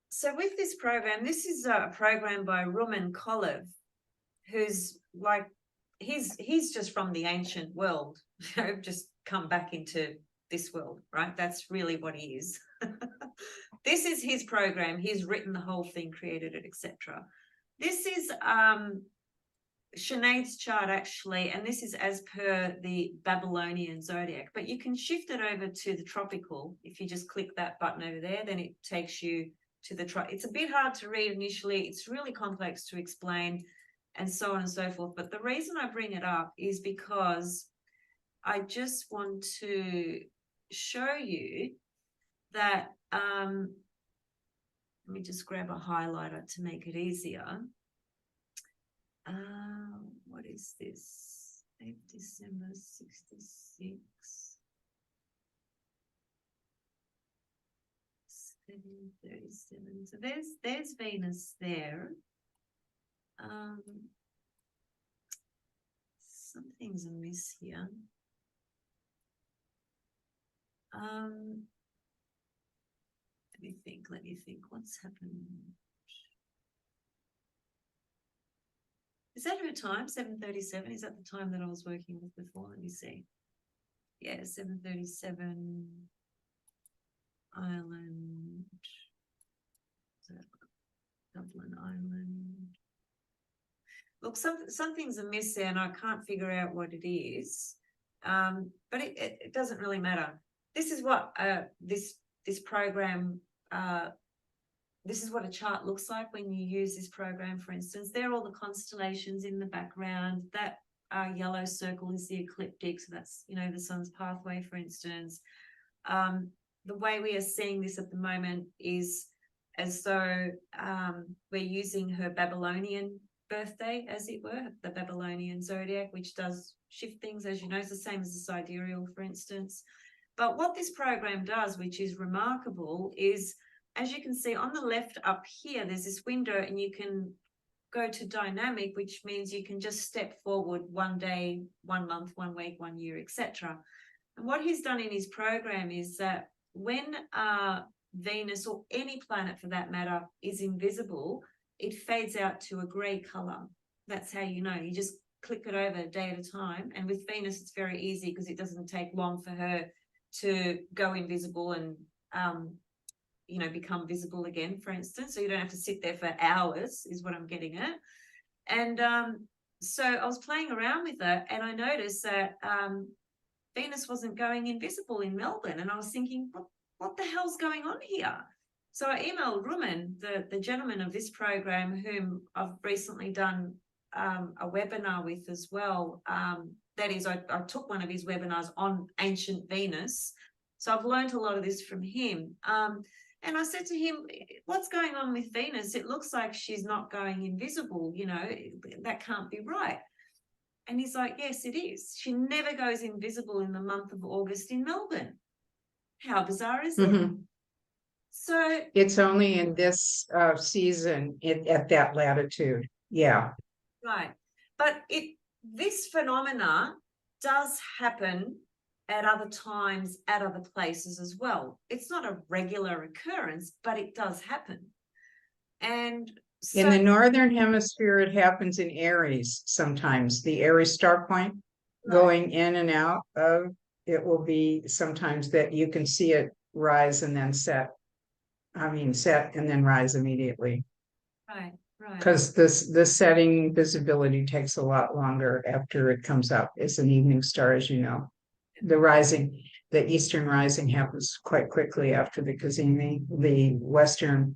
So with this program, this is a program by Rumen Kolev, who's like, he's just from the ancient world, you know, just come back into this world, right? That's really what he is. This is his program. He's written the whole thing, created it, etc. This is Sinead's chart actually, and this is as per the Babylonian zodiac, but you can shift it over to the tropical. If you just click that button over there, then it takes you to the it's a bit hard to read initially. It's really complex to explain and so on and so forth. But the reason I bring it up is because I just want to show you that, let me just grab a highlighter to make it easier. What is this? 8 December 66. 737. So there's Venus there. Something's amiss here. Let me think. What's happened? Is that her time? 7:37? Is that the time that I was working with before? Let me see. Yeah, 7:37. Ireland. Dublin, Ireland. Look, something's amiss there, and I can't figure out what it is. But it doesn't really matter. This is what this program. This is what a chart looks like when you use this program. For instance, there are all the constellations in the background. That yellow circle is the ecliptic, so that's, you know, the sun's pathway, for instance. The way we are seeing this at the moment is as though we're using her Babylonian birthday, as it were, the Babylonian zodiac, which does shift things, as you know. It's the same as the sidereal, for instance. But what this program does, which is remarkable, is, as you can see on the left up here, there's this window, and you can go to dynamic, which means you can just step forward 1 day, 1 month, 1 week, 1 year, etc. And what he's done in his program is that when Venus, or any planet for that matter, is invisible, it fades out to a grey color. That's how you know. You just click it over a day at a time. And with Venus, it's very easy because it doesn't take long for her to go invisible and you know, become visible again, for instance. So you don't have to sit there for hours, is what I'm getting at. And so I was playing around with it, and I noticed that Venus wasn't going invisible in Melbourne. And I was thinking, what the hell's going on here? So I emailed Rumen, the gentleman of this program, whom I've recently done a webinar with as well. That is, I took one of his webinars on ancient Venus. So I've learned a lot of this from him. And I said to him, what's going on with Venus? It looks like she's not going invisible, you know, that can't be right. And he's like, yes, it is. She never goes invisible in the month of August in Melbourne. How bizarre is it? Mhm. So It's only in this season at that latitude. Yeah. right. But this phenomena does happen at other times, at other places as well. It's not a regular occurrence, but it does happen. And In so the northern hemisphere, it happens in Aries sometimes. The Aries star point going in and out of it will be sometimes that you can see it rise and then set. I mean, set and then rise immediately. right, right. Because the setting visibility takes a lot longer after it comes up. It's an evening star, as you know. The eastern rising happens quite quickly after the Cazimi. The western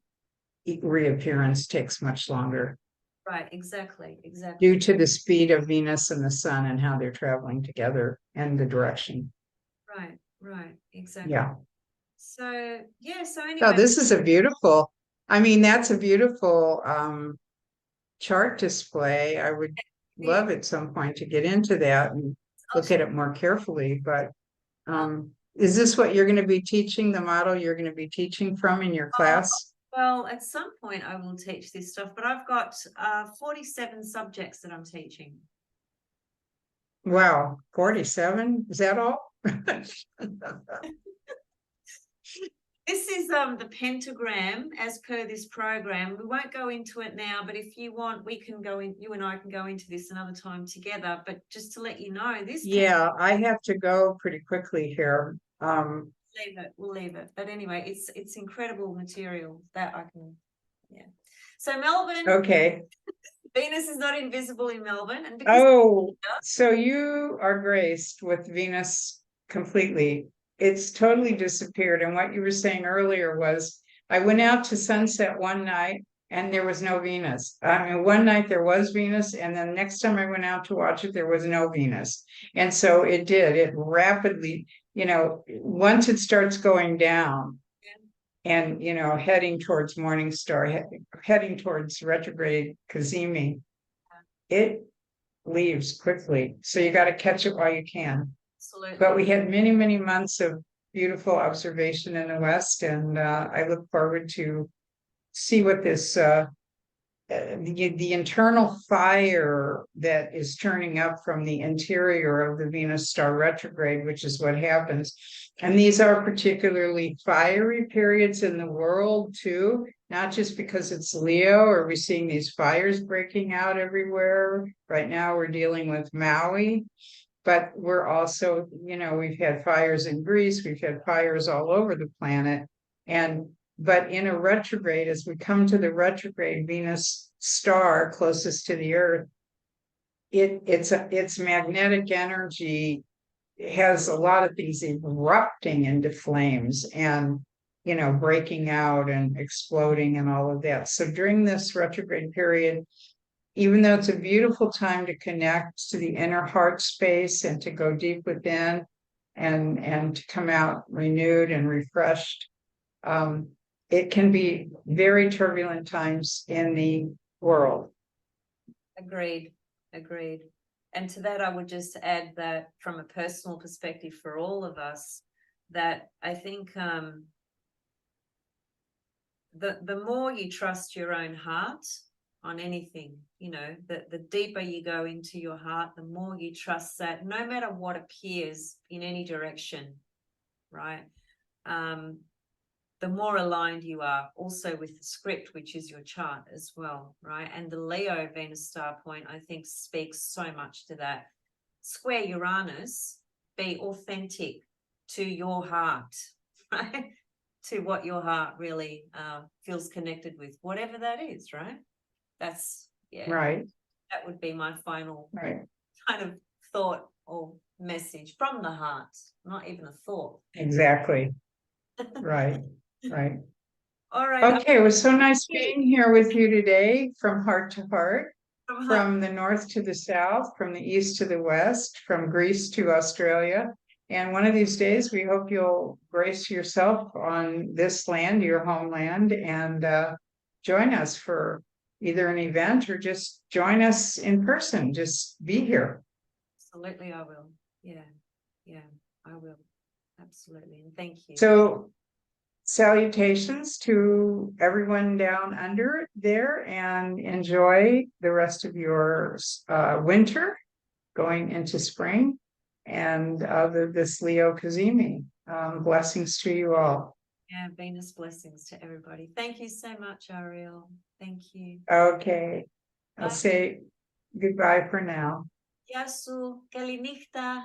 reappearance takes much longer Right, exactly. due to the speed of Venus and the sun and how they're traveling together and the direction. Right, exactly. Yeah. So yeah, so Oh, anyway, this is a beautiful, I mean, that's a beautiful chart display. I would yeah, love at some point to get into that and I'll look at share. it more carefully, but is this what you're going to be teaching, the model you're going to be teaching from in your class? Well, at some point I will teach this stuff, but I've got 47 subjects that I'm teaching. Wow, 47? Is that all? This is the pentagram as per this program. We won't go into it now, but if you want, we can go in, you and I can go into this another time together. But just to let you know, this Yeah, I have to go pretty quickly here. we'll leave it. But anyway, it's incredible material that I can, yeah. So Melbourne, Okay. Venus is not invisible in Melbourne, and because Oh, so you are graced with Venus completely. It's totally disappeared. And what you were saying earlier was, I went out to sunset one night and there was no Venus. I mean, one night there was Venus, and then the next time I went out to watch it, there was no Venus. And so it rapidly, once it starts going down and, heading towards morning star, heading towards retrograde Cazimi, it leaves quickly. So you got to catch it while you can. absolutely. But we had many, many months of beautiful observation in the West, and I look forward to see what this the internal fire that is turning up from the interior of the Venus star retrograde, which is what happens. And these are particularly fiery periods in the world too, not just because it's Leo or we're seeing these fires breaking out everywhere. Right now we're dealing with Maui, but we're also, we've had fires in Greece, we've had fires all over the planet. But in a retrograde, as we come to the retrograde Venus star closest to the Earth, its magnetic energy has a lot of things erupting into flames and breaking out and exploding and all of that. So during this retrograde period, even though it's a beautiful time to connect to the inner heart space and to go deep within and to come out renewed and refreshed, it can be very turbulent times in the world. Agreed. And to that, I would just add that from a personal perspective for all of us, that I think the more you trust your own heart on anything, the deeper you go into your heart, the more you trust that no matter what appears in any direction, right? The more aligned you are also with the script, which is your chart as well, right? And the Leo Venus star point, I think, speaks so much to that. Square Uranus, be authentic to your heart, right? To what your heart really feels connected with, whatever that is, right? That's, yeah. Right. That would be my final right. kind of thought or message from the heart, not even a thought. Exactly. Right. All right. Okay, it was so nice being here with you today, from heart to heart, from the north to the south, from the east to the west, from Greece to Australia. And one of these days, we hope you'll brace yourself on this land, your homeland, and join us for either an event or just join us in person. Just be here. Absolutely, I will. Yeah, I will. Absolutely. And thank you. So salutations to everyone down under there, and enjoy the rest of your winter going into spring, and this Leo Kazemi. Blessings to you all. Yeah, Venus blessings to everybody. Thank you so much, Arielle. Thank you. Okay, I'll Bye. say goodbye for now. Yasu, Kalinihta.